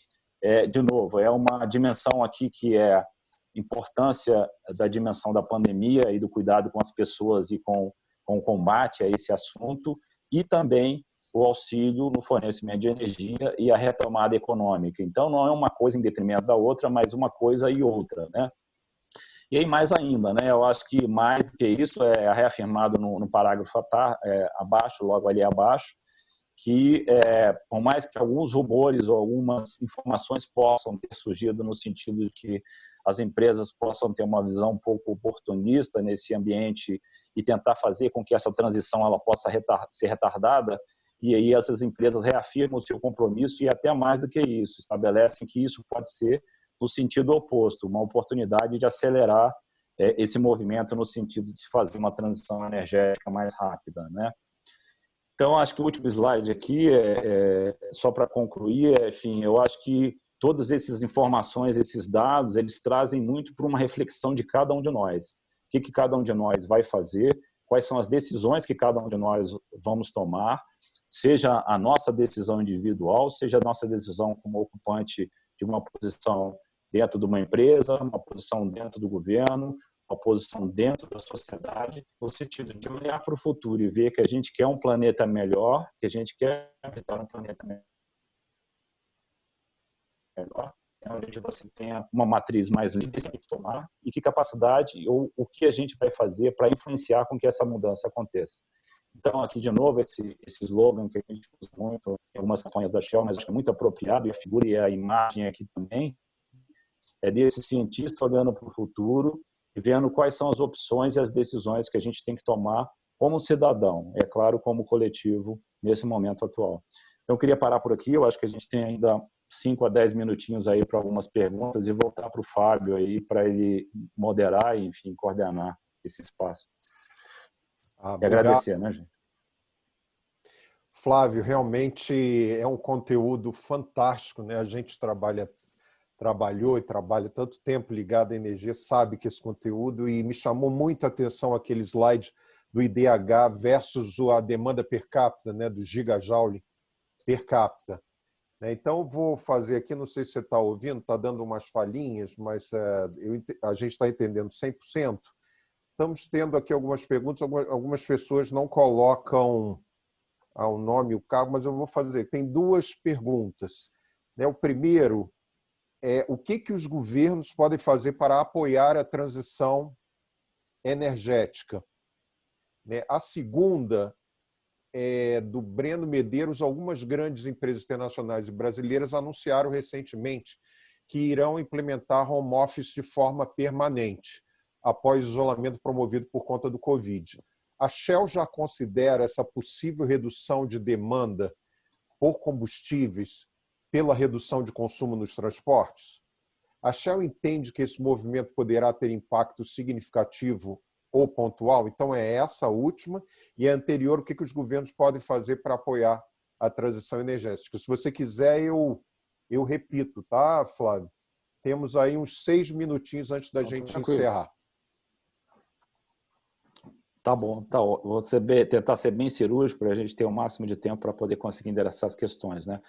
de novo, é uma dimensão aqui que é importância da dimensão da pandemia e do cuidado com as pessoas e com o combate a esse assunto, e também o auxílio no fornecimento de energia e a retomada econômica. Então, não é uma coisa em detrimento da outra, mas uma coisa e outra, né? E aí, mais ainda, né, eu acho que mais do que isso é reafirmado no parágrafo abaixo, logo ali abaixo, que, por mais que alguns rumores ou algumas informações possam ter surgido no sentido de que as empresas possam ter uma visão um pouco oportunista nesse ambiente e tentar fazer com que essa transição ela possa ser retardada, e aí essas empresas reafirmam o seu compromisso e até mais do que isso, estabelecem que isso pode ser no sentido oposto, uma oportunidade de acelerar esse movimento no sentido de se fazer uma transição energética mais rápida, né? Então, acho que o último slide aqui, só para concluir, enfim, eu acho que todas essas informações, esses dados, eles trazem muito para uma reflexão de cada um de nós. O que cada um de nós vai fazer, quais são as decisões que cada um de nós vamos tomar, seja a nossa decisão individual, seja a nossa decisão como ocupante de uma posição dentro de uma empresa, uma posição dentro do governo, uma posição dentro da sociedade, no sentido de olhar para o futuro e ver que a gente quer um planeta melhor, que a gente quer habitar um planeta melhor, onde você tenha uma matriz mais limpa de tomar e que capacidade ou o que a gente vai fazer para influenciar com que essa mudança aconteça. Então, aqui, de novo, esse slogan que a gente usa muito em algumas campanhas da Shell, mas acho que é muito apropriado, e a figura e a imagem aqui também, é desse cientista olhando para o futuro e vendo quais são as opções e as decisões que a gente tem que tomar como cidadão, é claro, como coletivo, nesse momento atual. Então, eu queria parar por aqui, eu acho que a gente tem ainda 5 a 10 minutinhos aí para algumas perguntas e voltar para o Fábio aí para ele moderar e, enfim, coordenar esse espaço. E agradecer, né, gente? Flávio, realmente é um conteúdo fantástico, né? A gente trabalhou e trabalha tanto tempo ligado à energia, sabe que esse conteúdo, e me chamou muita atenção aquele slide do IDH versus a demanda per capita, né, do gigajoule per capita. Então, eu vou fazer aqui, não sei se você está ouvindo, está dando umas falhinhas, mas a gente está entendendo 100%. Estamos tendo aqui algumas perguntas, algumas pessoas não colocam o nome e o cargo, mas eu vou fazer. Tem 2 perguntas. O primeiro é o que os governos podem fazer para apoiar a transição energética. A segunda é do Breno Medeiros. Algumas grandes empresas internacionais e brasileiras anunciaram recentemente que irão implementar home office de forma permanente, após o isolamento promovido por conta do Covid. A Shell já considera essa possível redução de demanda por combustíveis pela redução de consumo nos transportes? A Shell entende que esse movimento poderá ter impacto significativo ou pontual? Então, é essa última. E a anterior, o que os governos podem fazer para apoiar a transição energética? Se você quiser, eu repito, tá, Flávio? Temos aí uns 6 minutinhos antes da gente encerrar. Tá bom, tá. Vou tentar ser bem cirúrgico para a gente ter o máximo de tempo para poder conseguir endereçar as questões, né?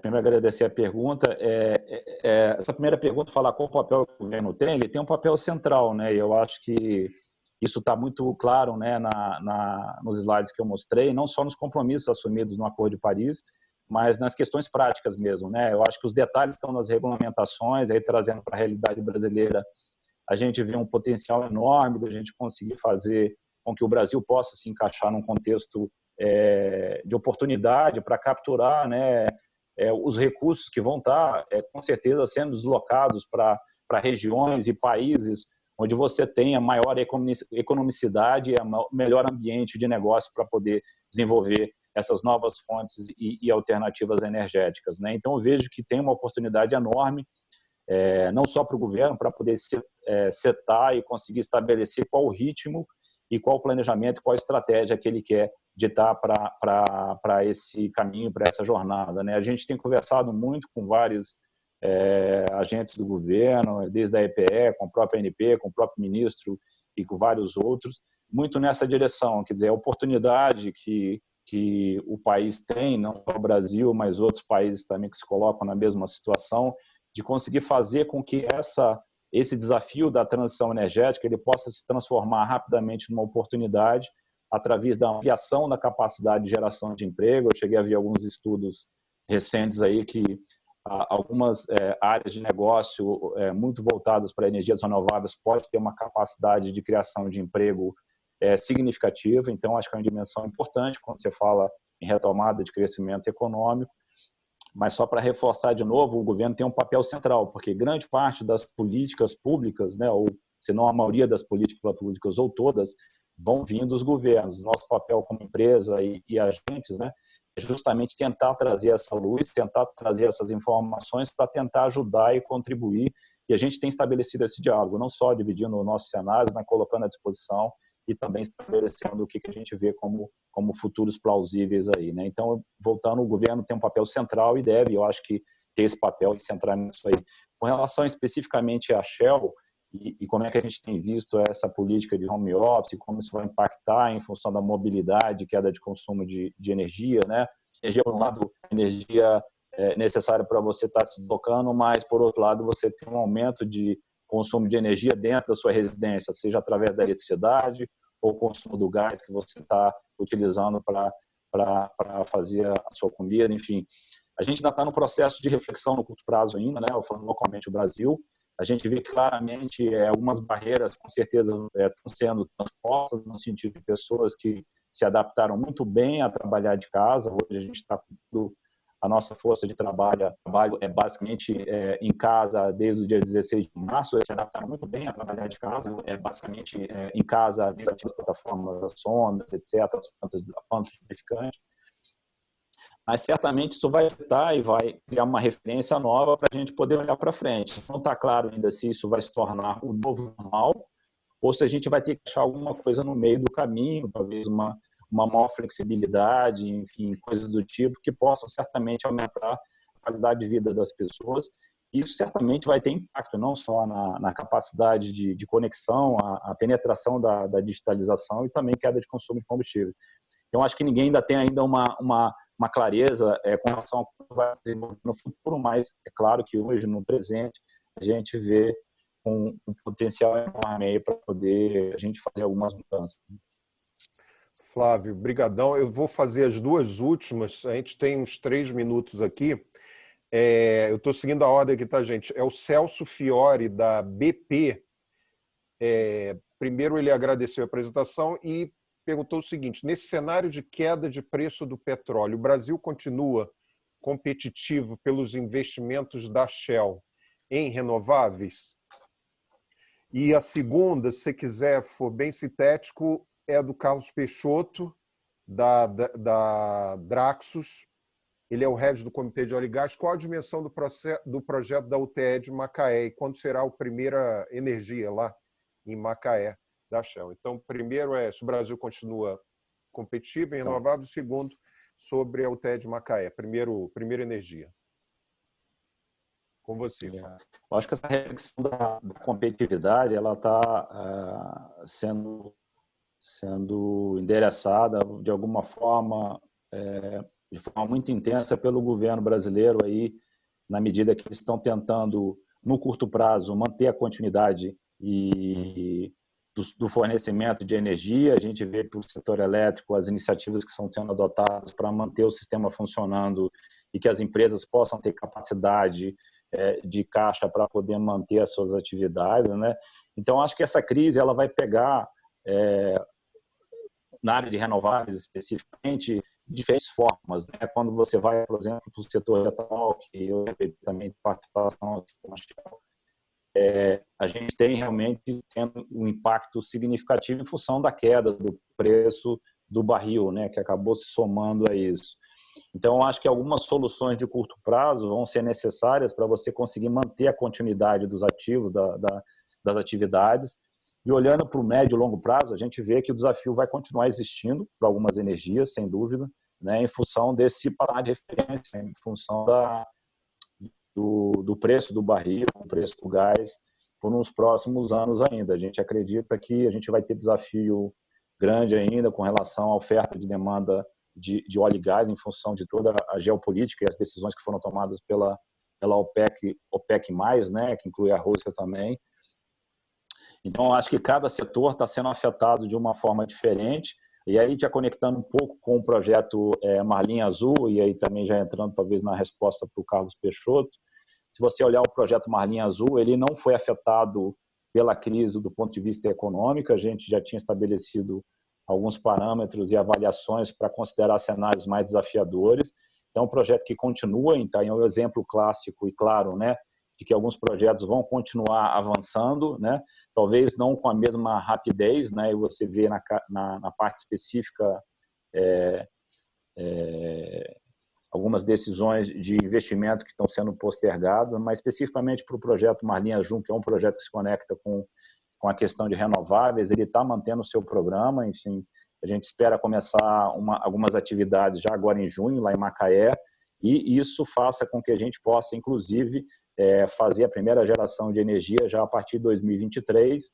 Primeiro, agradecer a pergunta. Essa primeira pergunta, falar qual papel o governo tem, ele tem um papel central, né? Eu acho que isso está muito claro, né, nos slides que eu mostrei, não só nos compromissos assumidos no Acordo de Paris, mas nas questões práticas mesmo, né? Eu acho que os detalhes estão nas regulamentações, aí trazendo para a realidade brasileira, a gente vê um potencial enorme da gente conseguir fazer com que o Brasil possa se encaixar num contexto de oportunidade para capturar, né, os recursos que vão estar, com certeza, sendo deslocados para regiões e países onde você tenha maior economicidade e melhor ambiente de negócio para poder desenvolver essas novas fontes e alternativas energéticas, né? Então, eu vejo que tem uma oportunidade enorme, não só para o governo, para poder setar e conseguir estabelecer qual o ritmo e qual o planejamento, qual a estratégia que ele quer ditar para esse caminho, para essa jornada, né? A gente tem conversado muito com vários agentes do governo, desde a EPE, com a própria ANP, com o próprio ministro e com vários outros, muito nessa direção, quer dizer, a oportunidade que o país tem, não só o Brasil, mas outros países também que se colocam na mesma situação, de conseguir fazer com que esse desafio da transição energética ele possa se transformar rapidamente numa oportunidade, através da ampliação da capacidade de geração de emprego. Eu cheguei a ver alguns estudos recentes aí que algumas áreas de negócio muito voltadas para energias renováveis podem ter uma capacidade de criação de emprego significativa. Então, acho que é uma dimensão importante quando você fala em retomada de crescimento econômico. Mas só para reforçar de novo, o governo tem um papel central, porque grande parte das políticas públicas, né, ou se não a maioria das políticas públicas ou todas, vão vir dos governos. Nosso papel como empresa e agentes, né, é justamente tentar trazer essa luz, tentar trazer essas informações para tentar ajudar e contribuir. E a gente tem estabelecido esse diálogo, não só dividindo o nosso cenário, mas colocando à disposição e também estabelecendo o que a gente vê como futuros plausíveis aí, né? Então, voltando, o governo tem um papel central e deve, eu acho que, ter esse papel e centrar nisso aí. Com relação especificamente à Shell e como é que a gente tem visto essa política de home office, como isso vai impactar em função da mobilidade, queda de consumo de energia, né? Energia, por um lado, energia necessária para você estar se deslocando, mas, por outro lado, você tem um aumento de consumo de energia dentro da sua residência, seja através da eletricidade ou consumo do gás que você está utilizando para fazer a sua comida, enfim. A gente ainda está no processo de reflexão no curto prazo ainda, né? Eu falando localmente o Brasil, a gente vê claramente algumas barreiras, com certeza, estão sendo transpostas no sentido de pessoas que se adaptaram muito bem a trabalhar de casa. Hoje a gente está com a nossa força de trabalho basicamente em casa desde o dia 16 de março. Eles se adaptaram muito bem a trabalhar de casa, basicamente em casa, dentro das plataformas, das sondas, etc., as plantas purificantes. Mas certamente isso vai editar e vai criar uma referência nova para a gente poder olhar para frente. Não está claro ainda se isso vai se tornar o novo normal ou se a gente vai ter que achar alguma coisa no meio do caminho, talvez uma maior flexibilidade, enfim, coisas do tipo que possam certamente aumentar a qualidade de vida das pessoas. Isso certamente vai ter impacto não só na capacidade de conexão, a penetração da digitalização e também queda de consumo de combustível. Então, acho que ninguém ainda tem ainda uma clareza com relação ao que vai se desenvolver no futuro, mas é claro que hoje, no presente, a gente vê um potencial enorme aí para poder a gente fazer algumas mudanças. Flávio, brigadão. Eu vou fazer as duas últimas. A gente tem uns 3 minutos aqui. Eu estou seguindo a ordem aqui, tá, gente? É o Celso Fiore, da BP. Primeiro, ele agradeceu a apresentação e perguntou o seguinte: nesse cenário de queda de preço do petróleo, o Brasil continua competitivo pelos investimentos da Shell em renováveis? E a segunda, se você quiser, for bem sintético, é do Carlos Peixoto, da Draxus. Ele é o head do Comitê de Óleo e Gás. Qual a dimensão do projeto da UTE de Macaé e quando será a primeira energia lá em Macaé da Shell? Então, primeiro se o Brasil continua competitivo em renováveis, segundo, sobre a UTE de Macaé. Primeira energia. Com você, Fábio. Eu acho que essa reflexão da competitividade ela está sendo endereçada de alguma forma, de forma muito intensa pelo governo brasileiro aí, na medida que eles estão tentando, no curto prazo, manter a continuidade do fornecimento de energia. A gente vê para o setor elétrico as iniciativas que estão sendo adotadas para manter o sistema funcionando e que as empresas possam ter capacidade de caixa para poder manter as suas atividades, né? Então, acho que essa crise ela vai pegar, na área de renováveis especificamente, diferentes formas, né? Quando você vai, por exemplo, para o setor de etanol, que eu também de participação aqui com a Shell, a gente tem realmente tendo um impacto significativo em função da queda do preço do barril, né, que acabou se somando a isso. Então, acho que algumas soluções de curto prazo vão ser necessárias para você conseguir manter a continuidade dos ativos, das atividades. E olhando para o médio e longo prazo, a gente vê que o desafio vai continuar existindo para algumas energias, sem dúvida, né, em função desse patamar de referência, em função do preço do barril, do preço do gás, por uns próximos anos ainda. A gente acredita que a gente vai ter desafio grande ainda com relação à oferta de demanda de óleo e gás, em função de toda a geopolítica e as decisões que foram tomadas pela OPEC+, né, que inclui a Rússia também. Então, acho que cada setor está sendo afetado de uma forma diferente, E aí, já conectando um pouco com o projeto Marlinha Azul, e aí também já entrando talvez na resposta para o Carlos Peixoto, se você olhar o projeto Marlinha Azul, ele não foi afetado pela crise do ponto de vista econômico, a gente já tinha estabelecido alguns parâmetros e avaliações para considerar cenários mais desafiadores. Então, é um projeto que continua, então é um exemplo clássico e claro, né, de que alguns projetos vão continuar avançando, né, talvez não com a mesma rapidez, né, e você vê na parte específica algumas decisões de investimento que estão sendo postergadas, mas especificamente para o projeto Marlinha Azul, que é um projeto que se conecta com a questão de renováveis, ele está mantendo o seu programa, enfim, a gente espera começar algumas atividades já agora em junho, lá em Macaé, e isso faça com que a gente possa, inclusive, fazer a primeira geração de energia já a partir de 2023,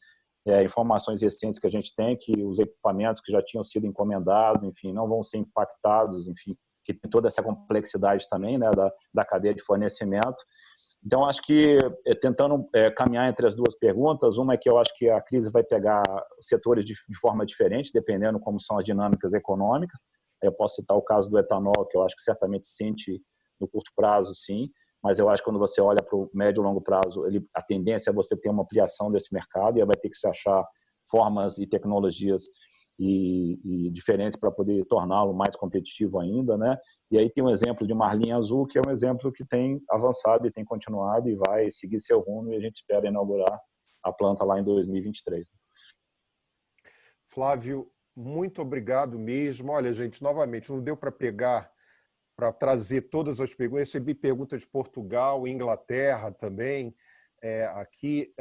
informações recentes que a gente tem, que os equipamentos que já tinham sido encomendados, enfim, não vão ser impactados, enfim, que tem toda essa complexidade também, né, da cadeia de fornecimento. Então, acho que tentando caminhar entre as duas perguntas, uma é que eu acho que a crise vai pegar setores de forma diferente, dependendo como são as dinâmicas econômicas. Eu posso citar o caso do etanol, que eu acho que certamente sente no curto prazo, sim, mas eu acho que quando você olha para o médio e longo prazo, a tendência é você ter uma ampliação desse mercado e vai ter que se achar formas e tecnologias e diferentes para poder torná-lo mais competitivo ainda, né? E aí tem um exemplo de Marlinha Azul, que é um exemplo que tem avançado e tem continuado e vai seguir seu rumo, e a gente espera inaugurar a planta lá em 2023. Flávio, muito obrigado mesmo. Olha, gente, novamente, não deu para trazer todas as perguntas. Eu recebi perguntas de Portugal, Inglaterra também, aqui,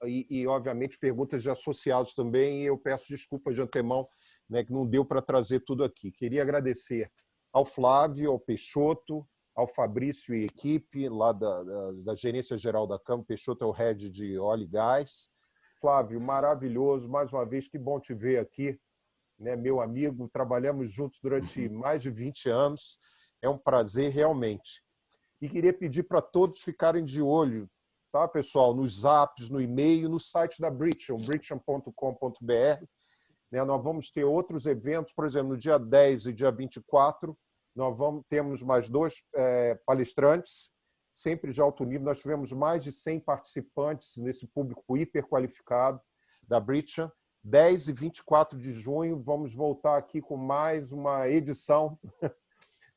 e, obviamente, perguntas de associados também, e eu peço desculpas de antemão, né, que não deu para trazer tudo aqui. Queria agradecer ao Flávio, ao Peixoto, ao Fabrício e equipe lá da Gerência Geral da Câmara. Peixoto é o head de óleo e gás. Flávio, maravilhoso, mais uma vez, que bom te ver aqui, né, meu amigo, trabalhamos juntos durante mais de 20 anos, é um prazer realmente. E queria pedir para todos ficarem de olho, tá, pessoal, nos apps, no e-mail, no site da Brittion, brittion.com.br. Né, nós vamos ter outros eventos, por exemplo, no dia 10 e dia 24, temos mais 2 palestrantes, sempre de alto nível. Nós tivemos mais de 100 participantes nesse público hiperqualificado da Brittion. 10 e 24 de junho, vamos voltar aqui com mais uma edição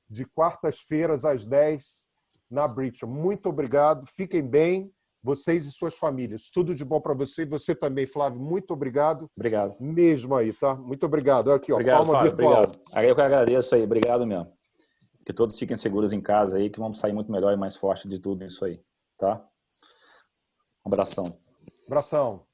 de quartas-feiras às 10 na Brittion. Muito obrigado, fiquem bem, vocês e suas famílias. Tudo de bom para você e você também, Flávio. Muito obrigado. Obrigado. Mesmo aí, tá? Muito obrigado. Aqui, ó, obrigado, palma Fábio, virtual. Obrigado. Aí eu que agradeço aí, obrigado mesmo. Que todos fiquem seguros em casa aí, que vamos sair muito melhor e mais forte de tudo isso aí, tá? Um abração. Abração.